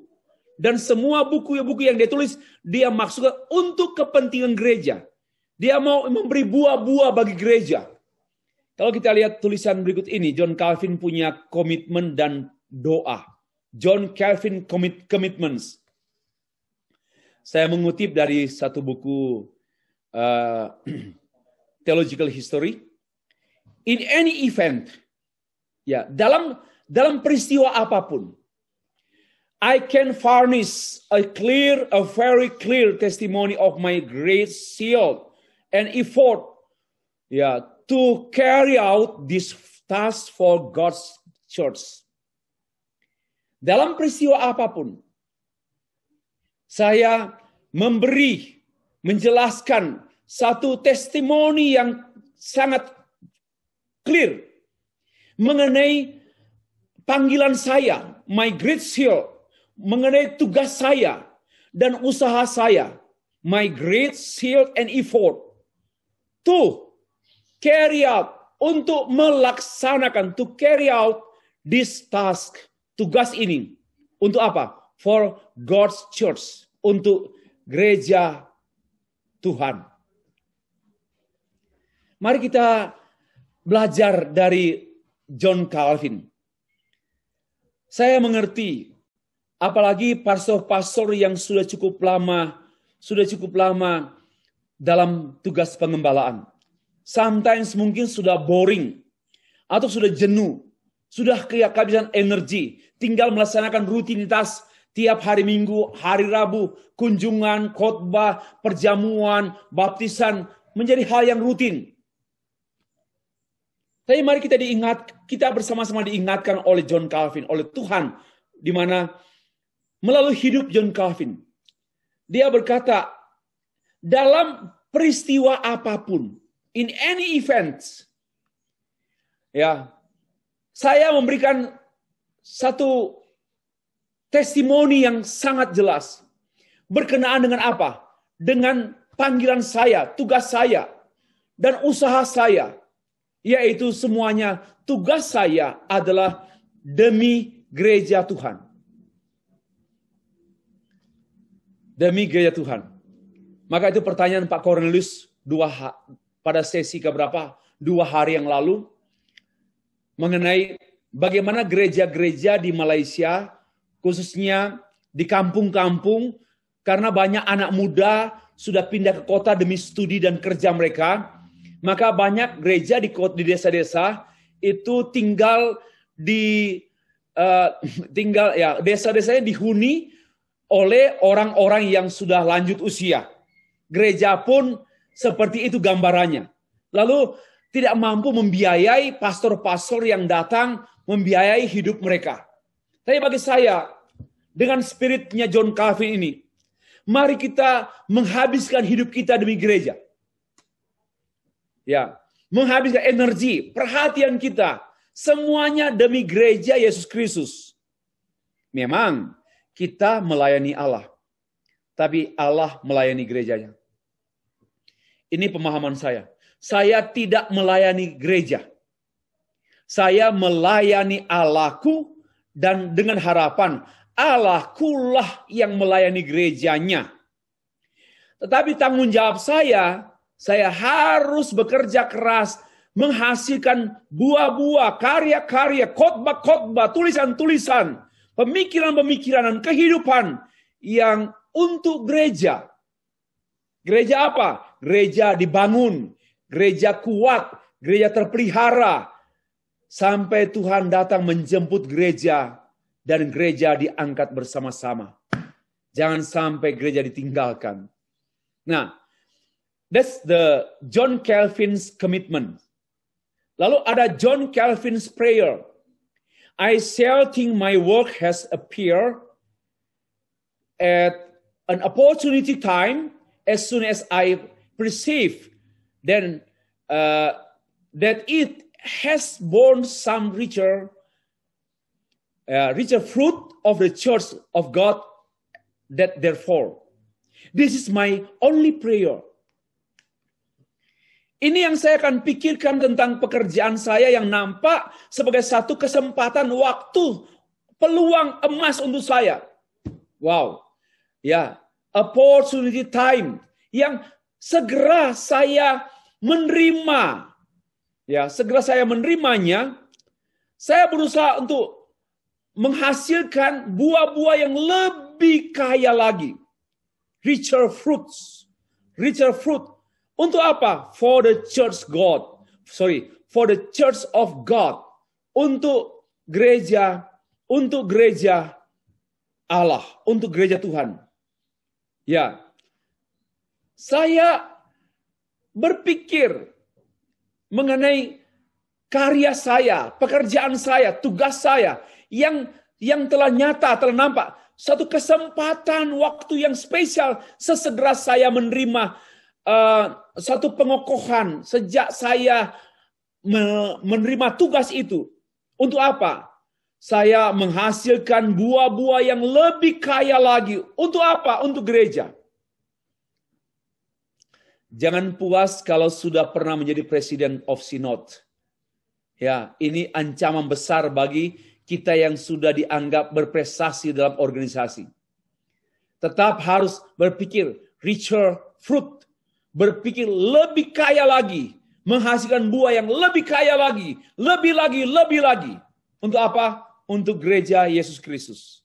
Dan semua buku-buku yang dia tulis, dia maksudkan untuk kepentingan gereja. Dia mau memberi buah-buah bagi gereja. Kalau kita lihat tulisan berikut ini, John Calvin punya komitmen dan doa. John Calvin Commitments. Saya mengutip dari satu buku theological history, in any event, ya, dalam peristiwa apapun, I can furnish a very clear testimony of my great zeal and effort, ya, to carry out this task for God's church. Dalam peristiwa apapun, saya menjelaskan satu testimoni yang sangat clear mengenai panggilan saya, my great zeal, mengenai tugas saya dan usaha saya, my great zeal and effort to carry out, untuk melaksanakan, to carry out this task, tugas ini. Untuk apa? For God's church, untuk gereja Tuhan. Mari kita belajar dari John Calvin. Saya mengerti, apalagi pastor-pastor yang sudah cukup lama dalam tugas pengembalaan. Sometimes mungkin sudah boring, atau sudah jenuh, sudah kehabisan energi, tinggal melaksanakan rutinitas tiap hari Minggu, hari Rabu, kunjungan, khotbah, perjamuan, baptisan, menjadi hal yang rutin. Tapi mari kita bersama-sama diingatkan oleh John Calvin, oleh Tuhan, di mana melalui hidup John Calvin, dia berkata, dalam peristiwa apapun, in any event, ya, saya memberikan satu testimoni yang sangat jelas. Berkenaan dengan apa? Dengan panggilan saya, tugas saya, dan usaha saya. Yaitu semuanya tugas saya adalah demi gereja Tuhan. Demi gereja Tuhan. Maka itu pertanyaan Pak Cornelius pada sesi keberapa? 2 hari yang lalu. Mengenai bagaimana gereja-gereja di Malaysia, khususnya di kampung-kampung, karena banyak anak muda sudah pindah ke kota demi studi dan kerja mereka, maka banyak gereja di desa-desa itu tinggal desa-desanya dihuni oleh orang-orang yang sudah lanjut usia. Gereja pun seperti itu gambarannya. Lalu tidak mampu membiayai pastor-pastor yang datang membiayai hidup mereka. Tapi bagi saya, dengan spiritnya John Calvin ini, mari kita menghabiskan hidup kita demi gereja. Ya, menghabiskan energi, perhatian kita, semuanya demi gereja Yesus Kristus. Memang kita melayani Allah, tapi Allah melayani gerejanya. Ini pemahaman saya. Saya tidak melayani gereja. Saya melayani Allahku, dan dengan harapan Allahkulah yang melayani gerejanya. Tetapi tanggung jawab saya harus bekerja keras, menghasilkan buah-buah, karya-karya, khotbah-khotbah, tulisan-tulisan, pemikiran-pemikiran, dan kehidupan yang untuk gereja. Gereja apa? Gereja dibangun, gereja kuat, gereja terpelihara, sampai Tuhan datang menjemput gereja, dan gereja diangkat bersama-sama. Jangan sampai gereja ditinggalkan. Nah, that's the John Calvin's commitment. Lalu ada John Calvin's prayer. I shall think my work has appeared at an opportunity time as soon as I perceive then that it has borne some richer fruit of the church of God, that therefore this is my only prayer. Ini yang saya akan pikirkan tentang pekerjaan saya yang nampak sebagai satu kesempatan waktu, peluang emas untuk saya. Wow. Ya, opportunity time yang segera saya menerima. Ya, segera saya menerimanya, saya berusaha untuk menghasilkan buah-buah yang lebih kaya lagi. Richer fruit. Untuk apa? For the church of God. Untuk gereja Allah, untuk gereja Tuhan. Ya. Saya berpikir mengenai karya saya, pekerjaan saya, tugas saya yang telah nyata, telah nampak. Satu kesempatan waktu yang spesial sesegera saya menerima satu pengokohan sejak saya menerima tugas itu. Untuk apa? Saya menghasilkan buah-buah yang lebih kaya lagi. Untuk apa? Untuk gereja. Jangan puas kalau sudah pernah menjadi President of Synod. Ya, ini ancaman besar bagi kita yang sudah dianggap berprestasi dalam organisasi. Tetap harus berpikir richer fruit. Berpikir lebih kaya lagi. Menghasilkan buah yang lebih kaya lagi. Lebih lagi. Untuk apa? Untuk gereja Yesus Kristus.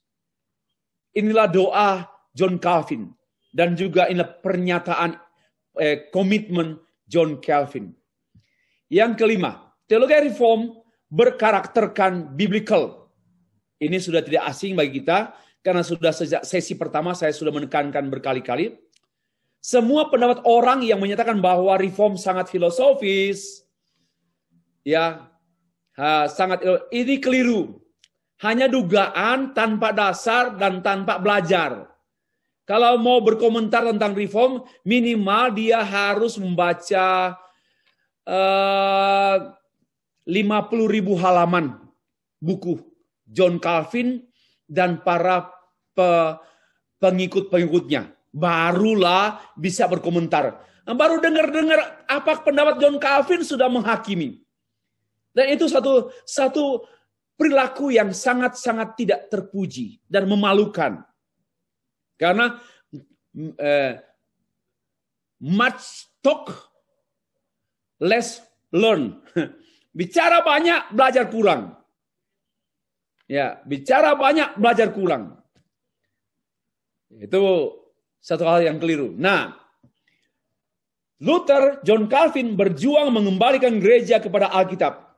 Inilah doa John Calvin. Dan juga inilah pernyataan komitmen John Calvin. Yang kelima, teologi reform berkarakterkan biblical. Ini sudah tidak asing bagi kita, karena sudah sejak sesi pertama saya sudah menekankan berkali-kali. Semua pendapat orang yang menyatakan bahwa reform sangat filosofis, ya, ini keliru. Hanya dugaan tanpa dasar dan tanpa belajar. Kalau mau berkomentar tentang reform, minimal dia harus membaca 50.000 halaman buku John Calvin dan para pengikut-pengikutnya. Barulah bisa berkomentar. Baru dengar-dengar apa pendapat John Calvin sudah menghakimi. Dan itu satu perilaku yang sangat-sangat tidak terpuji dan memalukan. Karena much talk, less learn. Bicara banyak, belajar kurang. Ya, bicara banyak, belajar kurang. Itu satu hal yang keliru. Nah, Luther, John Calvin berjuang mengembalikan gereja kepada Alkitab.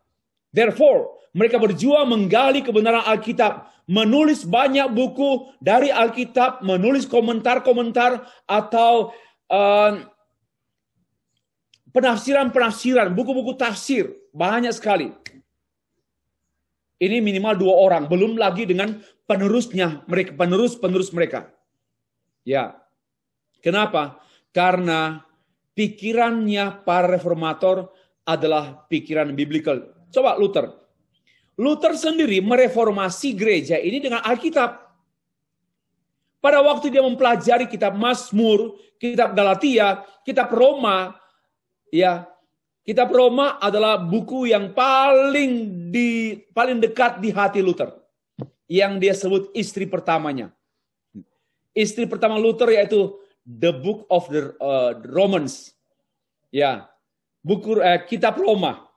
Therefore, mereka berjuang menggali kebenaran Alkitab, menulis banyak buku dari Alkitab, menulis komentar-komentar atau penafsiran-penafsiran, buku-buku tafsir, banyak sekali. Ini minimal 2 orang, belum lagi dengan penerusnya mereka, penerus mereka. Ya. Kenapa? Karena pikirannya para reformator adalah pikiran biblical. Coba Luther sendiri mereformasi gereja ini dengan Alkitab. Pada waktu dia mempelajari kitab Mazmur, kitab Galatia, kitab Roma, ya, kitab Roma adalah buku yang paling dekat di hati Luther. Yang dia sebut istri pertamanya. Istri pertama Luther yaitu The Book of the Romans. Ya, buku kitab Roma.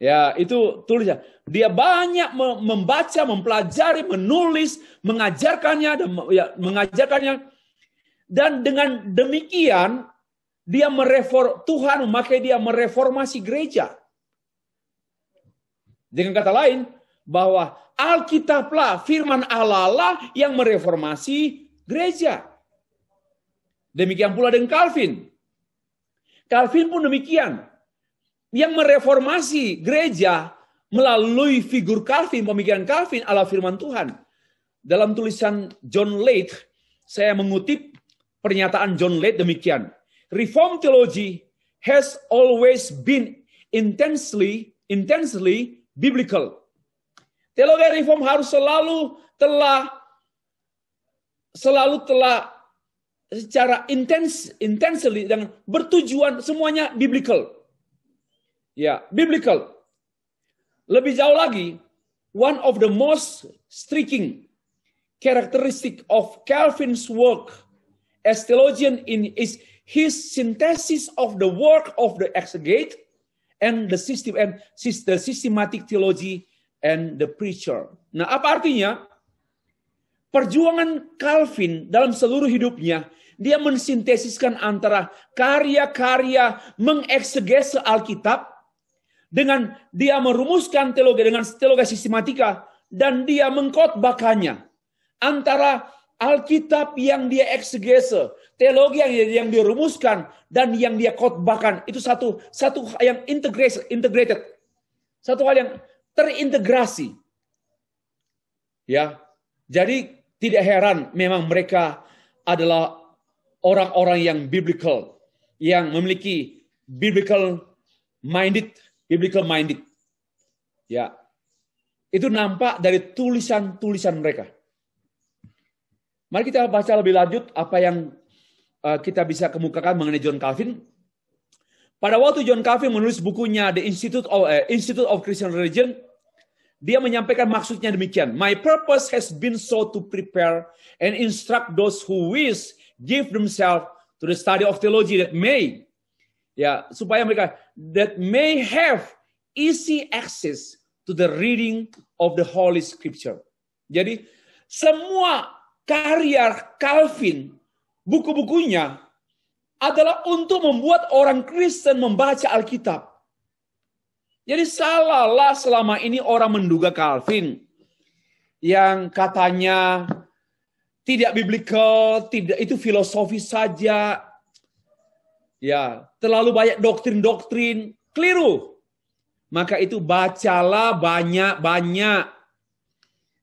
Ya, itu tulisnya. Dia banyak membaca, mempelajari, menulis, mengajarkannya, dan dengan demikian dia Tuhan memakai dia mereformasi gereja. Dengan kata lain, bahwa Alkitablah, firman Allah lah yang mereformasi gereja. Demikian pula dengan Calvin. Calvin pun demikian. Yang mereformasi gereja melalui figur Calvin, pemikiran Calvin adalah firman Tuhan. Dalam tulisan John Lake, saya mengutip pernyataan John Lake demikian. Reform theology has always been intensely biblical. Teologi reform harus selalu telah secara intensely dan bertujuan semuanya biblical. Ya, biblical. Lebih jauh lagi, one of the most striking characteristic of Calvin's work as theologian is his synthesis of the work of the exegete and the systematic theology and the preacher. Nah, apa artinya? Perjuangan Calvin dalam seluruh hidupnya, Dia mensintesiskan antara karya-karya mengeksegese Alkitab dengan dia merumuskan teologi dengan teologi sistematika dan dia mengkhotbahkannya. Antara Alkitab yang dia eksegese, teologi yang dia rumuskan dan yang dia khotbahkan itu satu hal yang integrated. Satu hal yang terintegrasi. Ya. Jadi tidak heran memang mereka adalah orang-orang yang biblical, yang memiliki biblical minded. Ya. Itu nampak dari tulisan-tulisan mereka. Mari kita baca lebih lanjut apa yang kita bisa kemukakan mengenai John Calvin. Pada waktu John Calvin menulis bukunya The Institute of Christian Religion, dia menyampaikan maksudnya demikian. My purpose has been so to prepare and instruct those who wish give themselves to the study of theology that may, ya, supaya mereka that may have easy access to the reading of the Holy Scripture. Jadi semua karya Calvin, buku-bukunya adalah untuk membuat orang Kristen membaca Alkitab. Jadi salahlah selama ini orang menduga Calvin yang katanya tidak biblical, tidak, itu filosofis saja. Ya, terlalu banyak doktrin-doktrin, keliru. Maka itu bacalah banyak-banyak.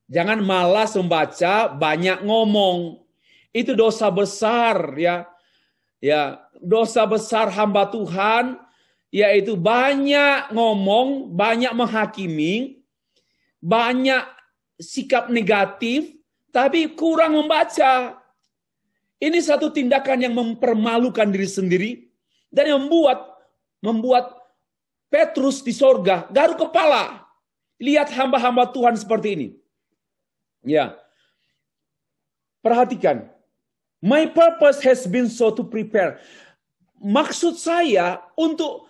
Jangan malas membaca, banyak ngomong. Itu dosa besar, ya. Ya, dosa besar hamba Tuhan yaitu banyak ngomong, banyak menghakimi, banyak sikap negatif, tapi kurang membaca. Ini satu tindakan yang mempermalukan diri sendiri dan yang membuat Petrus di sorga garuk kepala. Lihat hamba-hamba Tuhan seperti ini. Ya, perhatikan. My purpose has been so to prepare. Maksud saya untuk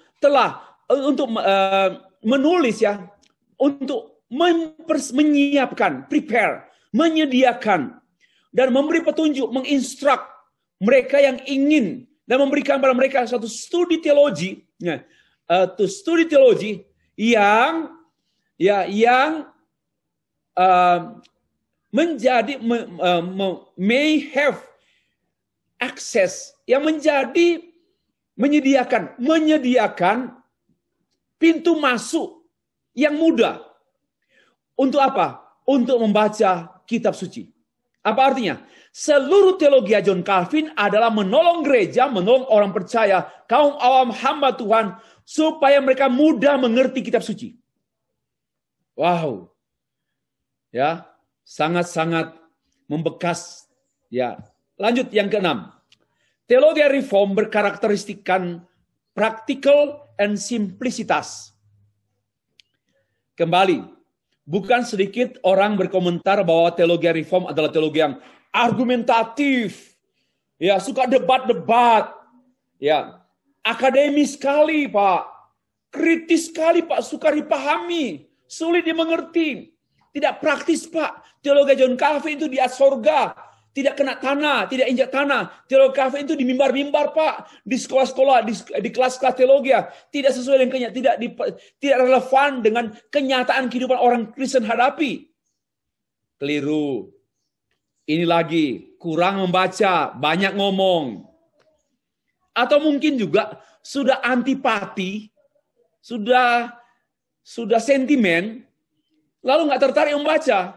menulis, ya, untuk menyiapkan, prepare, menyediakan dan memberi petunjuk, menginstruct mereka yang ingin dan memberikan pada mereka satu studi teologi, ya, studi teologi yang menjadi may have access, yang menyediakan pintu masuk yang mudah. Untuk apa? Untuk membaca kitab suci. Apa artinya? Seluruh teologi John Calvin adalah menolong gereja, menolong orang percaya, kaum awam hamba Tuhan, supaya mereka mudah mengerti kitab suci. Wow. Ya, sangat-sangat membekas. Ya. Lanjut yang keenam. Teologi reform berkarakteristikkan praktikal and simplicitas. Kembali, bukan sedikit orang berkomentar bahwa teologi reform adalah teologi yang argumentatif, ya, suka debat-debat, ya, akademis sekali, Pak, kritis sekali, Pak, suka dipahami, sulit dimengerti, tidak praktis, Pak. Teologi John Calvin itu di atas sorga. Tidak kena tanah, tidak injak tanah. Teologi Calvin itu di mimbar-mimbar, Pak. Di sekolah-sekolah, di kelas-kelas teologi. Tidak sesuai dengan tidak relevan dengan kenyataan kehidupan orang Kristen hadapi. Keliru. Ini lagi, kurang membaca, banyak ngomong. Atau mungkin juga sudah antipati, sudah sentimen, lalu nggak tertarik membaca.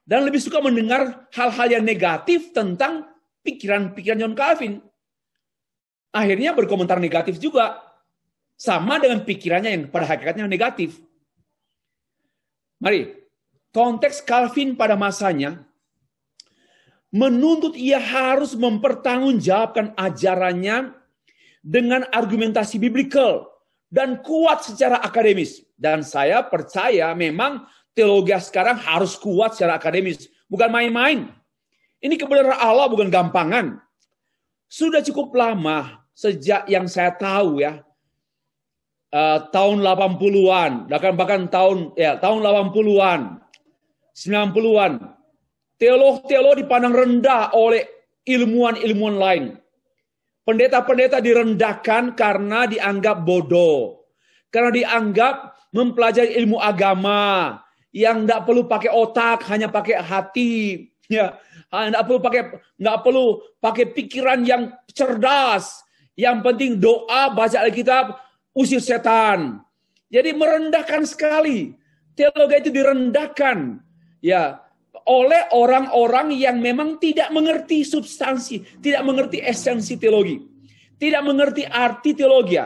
Dan lebih suka mendengar hal-hal yang negatif tentang pikiran-pikiran John Calvin. Akhirnya berkomentar negatif juga. Sama dengan pikirannya yang pada hakikatnya negatif. Mari, konteks Calvin pada masanya menuntut ia harus mempertanggungjawabkan ajarannya dengan argumentasi biblikal dan kuat secara akademis. Dan saya percaya memang teologi sekarang harus kuat secara akademis. Bukan main-main. Ini kebenaran Allah bukan gampangan. Sudah cukup lama sejak yang saya tahu, ya, tahun 80-an, bahkan tahun 80-an, 90-an. Teolog dipandang rendah oleh ilmuwan-ilmuwan lain. Pendeta-pendeta direndahkan karena dianggap bodoh. Karena dianggap mempelajari ilmu agama yang tidak perlu pakai otak, hanya pakai hati. Ya, nggak perlu pakai pikiran yang cerdas. Yang penting doa, baca Alkitab, usir setan. Jadi merendahkan sekali. Teologi itu direndahkan ya oleh orang-orang yang memang tidak mengerti substansi, tidak mengerti esensi teologi, tidak mengerti arti teologi.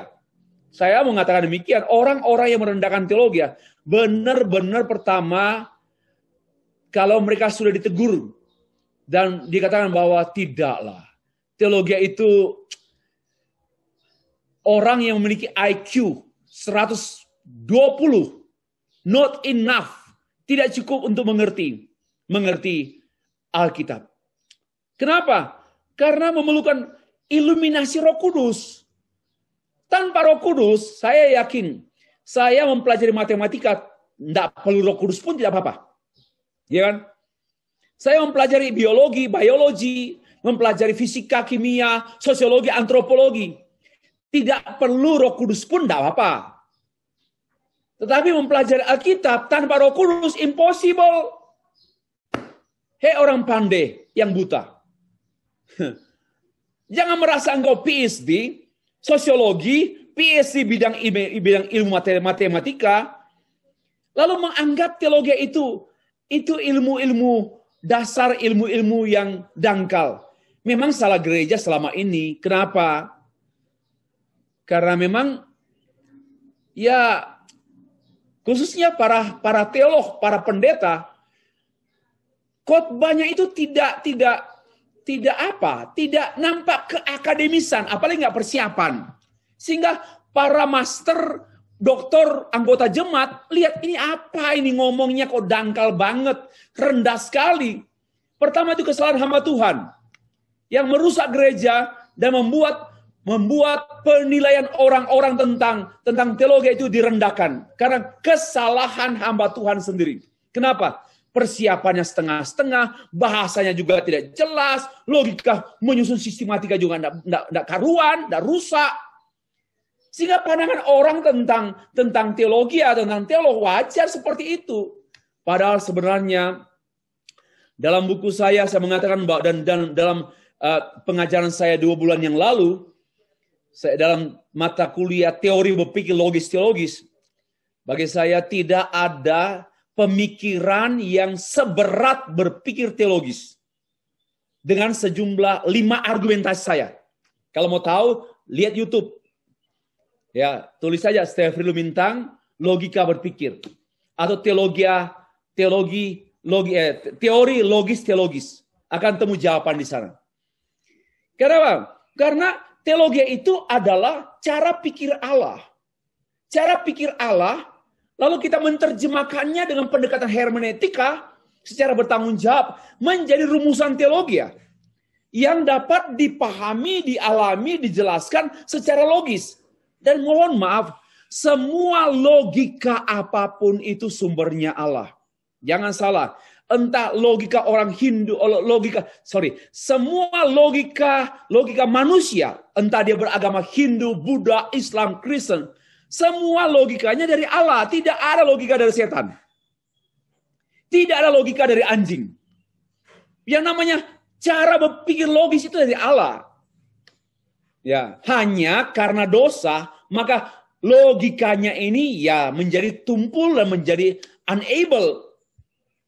Saya mengatakan demikian, orang-orang yang merendahkan teologi benar-benar pertama kalau mereka sudah ditegur dan dikatakan bahwa tidaklah teologi itu orang yang memiliki IQ 120 not enough, tidak cukup untuk mengerti Alkitab. Kenapa? Karena memerlukan iluminasi Roh Kudus. Tanpa Roh Kudus, saya yakin, saya mempelajari matematika, tidak perlu Roh Kudus pun tidak apa-apa. Ya kan? Saya mempelajari biologi, mempelajari fisika, kimia, sosiologi, antropologi. Tidak perlu Roh Kudus pun tidak apa-apa. Tetapi mempelajari Alkitab tanpa Roh Kudus impossible. Hei orang pandai yang buta. Jangan merasa engkau PhD sosiologi, PhD bidang ilmu matematika, lalu menganggap teologi itu ilmu-ilmu dasar, ilmu-ilmu yang dangkal. Memang salah gereja selama ini. Kenapa? Karena memang ya khususnya para teolog, para pendeta, khotbahnya itu tidak nampak keakademisan, apalagi nggak persiapan. Sehingga para master, doktor, anggota jemaat lihat ini apa ini ngomongnya kok dangkal banget, rendah sekali. Pertama itu kesalahan hamba Tuhan yang merusak gereja dan membuat penilaian orang-orang tentang teologi itu direndahkan karena kesalahan hamba Tuhan sendiri. Kenapa? Persiapannya setengah-setengah, bahasanya juga tidak jelas, logika menyusun sistematika juga tidak karuan, tidak rusak. Sehingga pandangan orang tentang teologi atau tentang teolog wajar seperti itu. Padahal sebenarnya dalam buku saya mengatakan bahwa dan dalam pengajaran saya 2 bulan yang lalu, saya dalam mata kuliah teori berpikir logis-teologis, bagi saya tidak ada pemikiran yang seberat berpikir teologis dengan sejumlah 5 argumentasi saya. Kalau mau tahu, lihat YouTube. Ya, tulis saja Stefri Lumintang, logika berpikir atau teori logis teologis. Akan temu jawaban di sana. Kenapa? Karena teologi itu adalah cara pikir Allah. Cara pikir Allah, lalu kita menerjemahkannya dengan pendekatan hermeneutika secara bertanggung jawab menjadi rumusan teologi yang dapat dipahami, dialami, dijelaskan secara logis. Dan mohon maaf, semua logika apapun itu sumbernya Allah. Jangan salah. Entah logika orang Hindu, semua logika manusia, entah dia beragama Hindu, Buddha, Islam, Kristen, semua logikanya dari Allah. Tidak ada logika dari setan. Tidak ada logika dari anjing. Yang namanya cara berpikir logis itu dari Allah. Ya, hanya karena dosa, maka logikanya ini ya menjadi tumpul dan menjadi unable.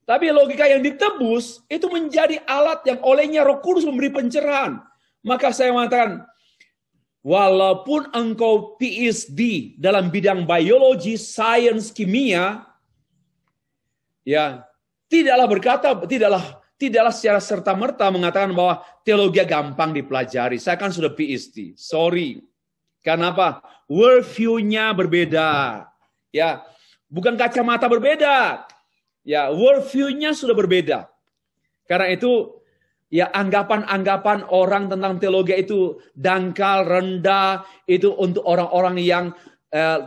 Tapi logika yang ditebus itu menjadi alat yang olehnya Roh Kudus memberi pencerahan. Maka saya mengatakan, walaupun engkau PhD dalam bidang biologi, sains, kimia, ya tidaklah secara serta-merta mengatakan bahwa teologi gampang dipelajari. Saya kan sudah PhD. Sorry. Kenapa? Worldview-nya berbeda. Ya, bukan kacamata berbeda. Ya, worldview-nya sudah berbeda. Karena itu, ya anggapan-anggapan orang tentang teologi itu dangkal, rendah, itu untuk orang-orang yang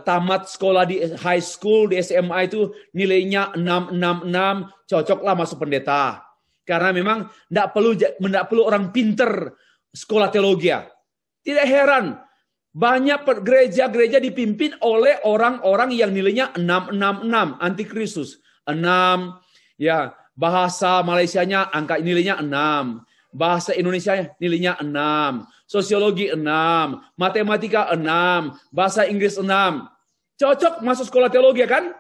tamat sekolah di high school, di SMA itu nilainya 666, cocoklah masuk pendeta. Karena memang tidak perlu orang pinter sekolah teologi. Tidak heran, banyak gereja-gereja dipimpin oleh orang-orang yang nilainya 666, antikristus. 6, ya, bahasa Malaysianya angka nilainya 6. Bahasa Indonesia nilainya 6. Sosiologi 6. Matematika 6. Bahasa Inggris 6. Cocok masuk sekolah teologi kan?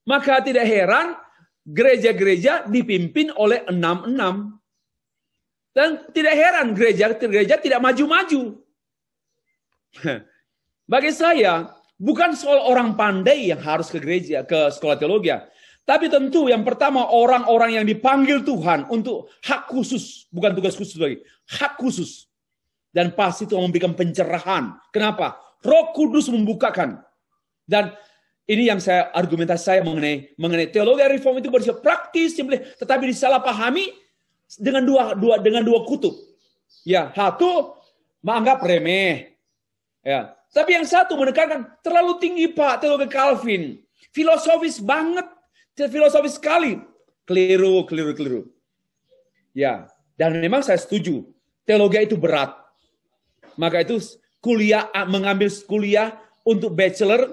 Maka tidak heran gereja-gereja dipimpin oleh 66. Dan tidak heran gereja tidak maju-maju. Bagi saya, bukan soal orang pandai yang harus ke gereja, ke sekolah teologi. Tapi tentu yang pertama orang-orang yang dipanggil Tuhan untuk hak khusus. Bukan tugas khusus lagi. Hak khusus. Dan pasti itu memberikan pencerahan. Kenapa? Roh Kudus membukakan. Dan ini yang argumentasi saya mengenai teologi reform itu bersifat praktis, tetapi disalahpahami dengan dua kutub. Ya, satu menganggap remeh. Ya, tapi yang satu menekankan terlalu tinggi Pak teologi Calvin. Filosofis banget, filosofis sekali. Keliru. Ya, dan memang saya setuju. Teologi itu berat. Maka itu mengambil kuliah untuk bachelor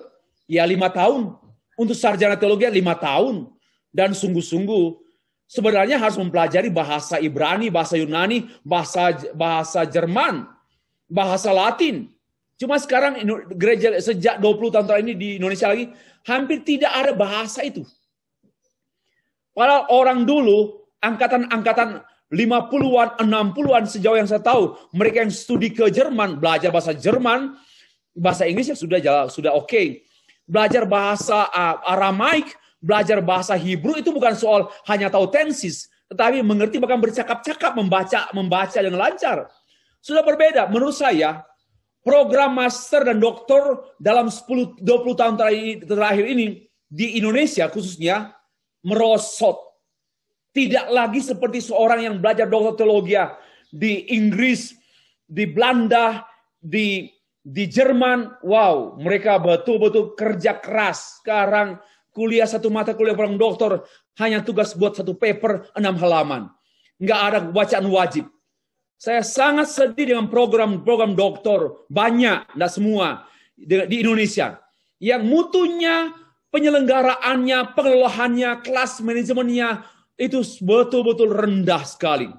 ya 5 tahun. Untuk sarjana teologi 5 tahun. Dan sungguh-sungguh sebenarnya harus mempelajari bahasa Ibrani, bahasa Yunani, bahasa Jerman, bahasa Latin. Cuma sekarang gereja sejak 20 tahun terakhir ini di Indonesia lagi, hampir tidak ada bahasa itu. Padahal orang dulu, angkatan 50-an, 60-an sejauh yang saya tahu, mereka yang studi ke Jerman, belajar bahasa Jerman, bahasa Inggris ya sudah oke. Belajar bahasa Aramaik, belajar bahasa Hebrew itu bukan soal hanya tahu tensis, tetapi mengerti bahkan bercakap-cakap, membaca dengan lancar. Sudah berbeda. Menurut saya, program master dan doktor dalam 10-20 tahun terakhir ini di Indonesia khususnya merosot. Tidak lagi seperti seorang yang belajar doktor teologi di Inggris, di Belanda, di Jerman. Wow, mereka betul-betul kerja keras. Sekarang kuliah satu mata kuliah orang doktor hanya tugas buat satu paper 6 halaman. Nggak ada bacaan wajib. Saya sangat sedih dengan program doktor. Banyak, tidak semua. Di Indonesia. Yang mutunya, penyelenggaraannya, pengelolaannya, kelas manajemennya, itu betul-betul rendah sekali.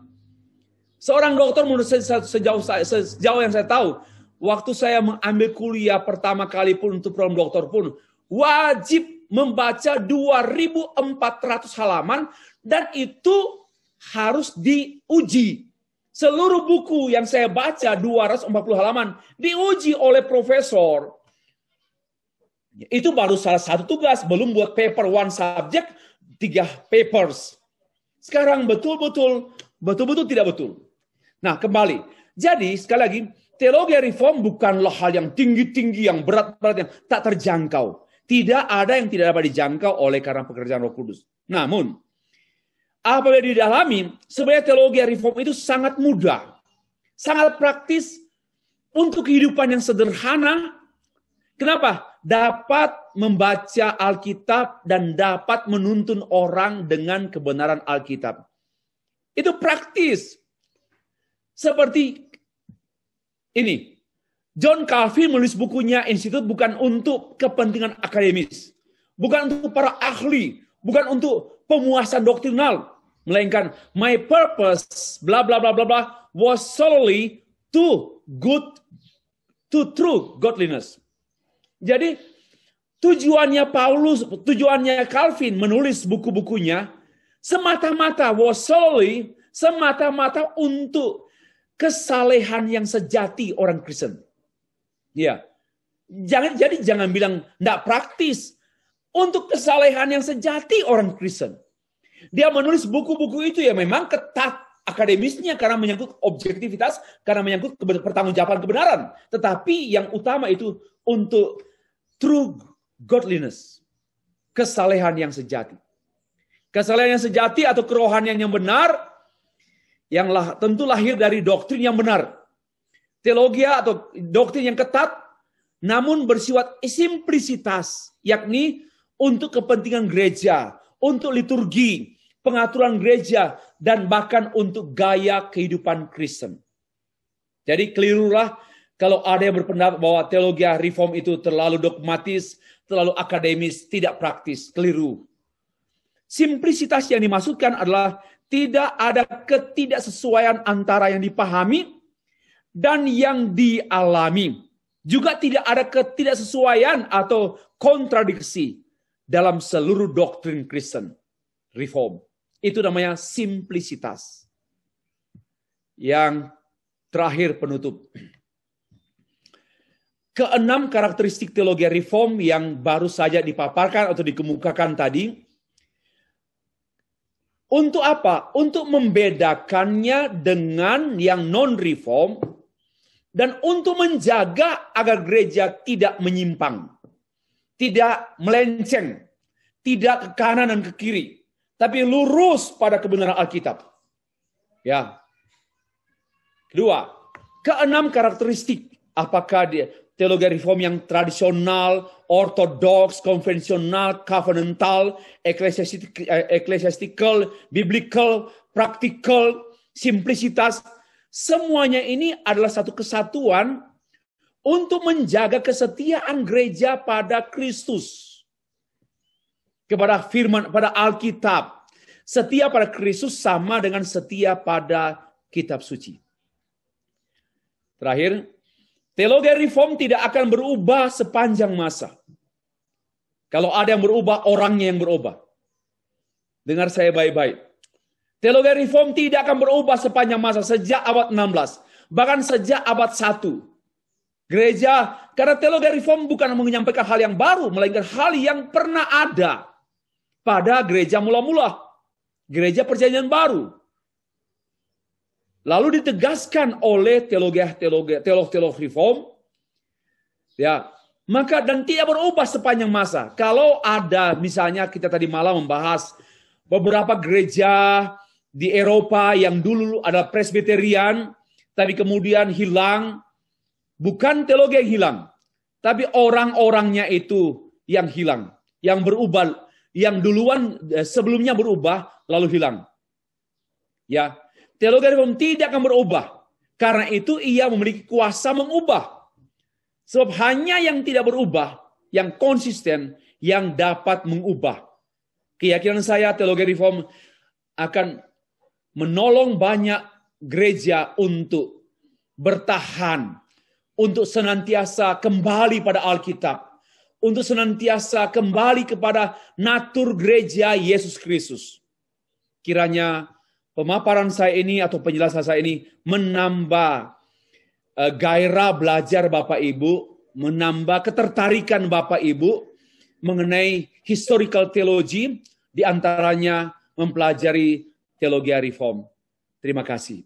Seorang dokter menurut saya, sejauh yang saya tahu, waktu saya mengambil kuliah pertama kali pun untuk program doktor pun, wajib membaca 2.400 halaman dan itu harus diuji. Seluruh buku yang saya baca 240 halaman diuji oleh profesor. Itu baru salah satu tugas, belum buat paper one subject, 3 papers. Sekarang betul-betul tidak betul. Nah, kembali. Jadi sekali lagi, teologi reform bukanlah hal yang tinggi-tinggi, yang berat-berat, yang tak terjangkau. Tidak ada yang tidak dapat dijangkau oleh karena pekerjaan Roh Kudus. Namun, apabila didalami, sebenarnya teologi reform itu sangat mudah. Sangat praktis untuk kehidupan yang sederhana. Kenapa? Dapat membaca Alkitab dan dapat menuntun orang dengan kebenaran Alkitab. Itu praktis. Seperti ini. John Calvin menulis bukunya Institut bukan untuk kepentingan akademis. Bukan untuk para ahli. Bukan untuk pemuasan doktrinal. Melainkan, my purpose, bla bla bla bla bla, was solely to true godliness. Jadi, tujuannya Calvin menulis buku-bukunya, semata-mata untuk kesalehan yang sejati orang Kristen. Ya, jangan bilang tidak praktis. Untuk kesalehan yang sejati orang Kristen. Dia menulis buku-buku itu ya memang ketat akademisnya karena menyangkut objektivitas, karena menyangkut pertanggungjawaban kebenaran. Tetapi yang utama itu untuk true godliness. Kesalehan yang sejati. Kesalehan yang sejati atau kerohanian yang benar, yang tentu lahir dari doktrin yang benar. Teologi atau doktrin yang ketat, namun bersifat simplisitas, yakni untuk kepentingan gereja, untuk liturgi, pengaturan gereja, dan bahkan untuk gaya kehidupan Kristen. Jadi kelirulah kalau ada yang berpendapat bahwa teologi reform itu terlalu dogmatis, terlalu akademis, tidak praktis. Keliru. Simplisitas yang dimaksudkan adalah tidak ada ketidaksesuaian antara yang dipahami dan yang dialami. Juga tidak ada ketidaksesuaian atau kontradiksi dalam seluruh doktrin Kristen reform. Itu namanya simplisitas. Yang terakhir penutup. Keenam karakteristik teologi reform yang baru saja dipaparkan atau dikemukakan tadi. Untuk apa? Untuk membedakannya dengan yang non-reform dan untuk menjaga agar gereja tidak menyimpang, tidak melenceng, tidak ke kanan dan ke kiri, tapi lurus pada kebenaran Alkitab. Ya. Kedua, keenam karakteristik. Apakah dia teologi reform yang tradisional, ortodoks, konvensional, covenantal, ecclesiastical, biblical, praktikal, simplisitas. Semuanya ini adalah satu kesatuan untuk menjaga kesetiaan gereja pada Kristus. Kepada firman, pada Alkitab. Setia pada Kristus sama dengan setia pada kitab suci. Terakhir, teologi reform tidak akan berubah sepanjang masa. Kalau ada yang berubah, orangnya yang berubah. Dengar saya baik-baik. Teologi reform tidak akan berubah sepanjang masa sejak abad 16. Bahkan sejak abad 1. Gereja, karena teologi reform bukan menyampaikan hal yang baru, melainkan hal yang pernah ada pada gereja mula-mula. Gereja perjanjian baru. Lalu ditegaskan oleh teolog reform, ya, maka dan tidak berubah sepanjang masa. Kalau ada, misalnya kita tadi malam membahas beberapa gereja di Eropa yang dulu ada Presbyterian, tapi kemudian hilang, bukan teologi yang hilang, tapi orang-orangnya itu yang hilang, yang berubah, yang duluan sebelumnya berubah lalu hilang, ya. Teologi reform tidak akan berubah. Karena itu ia memiliki kuasa mengubah. Sebab hanya yang tidak berubah, yang konsisten, yang dapat mengubah. Keyakinan saya teologi reform akan menolong banyak gereja untuk bertahan. Untuk senantiasa kembali pada Alkitab. Untuk senantiasa kembali kepada natur gereja Yesus Kristus. Kiranya pemaparan saya ini atau penjelasan saya ini menambah gairah belajar Bapak Ibu, menambah ketertarikan Bapak Ibu mengenai historical theology, di antaranya mempelajari teologi reform. Terima kasih.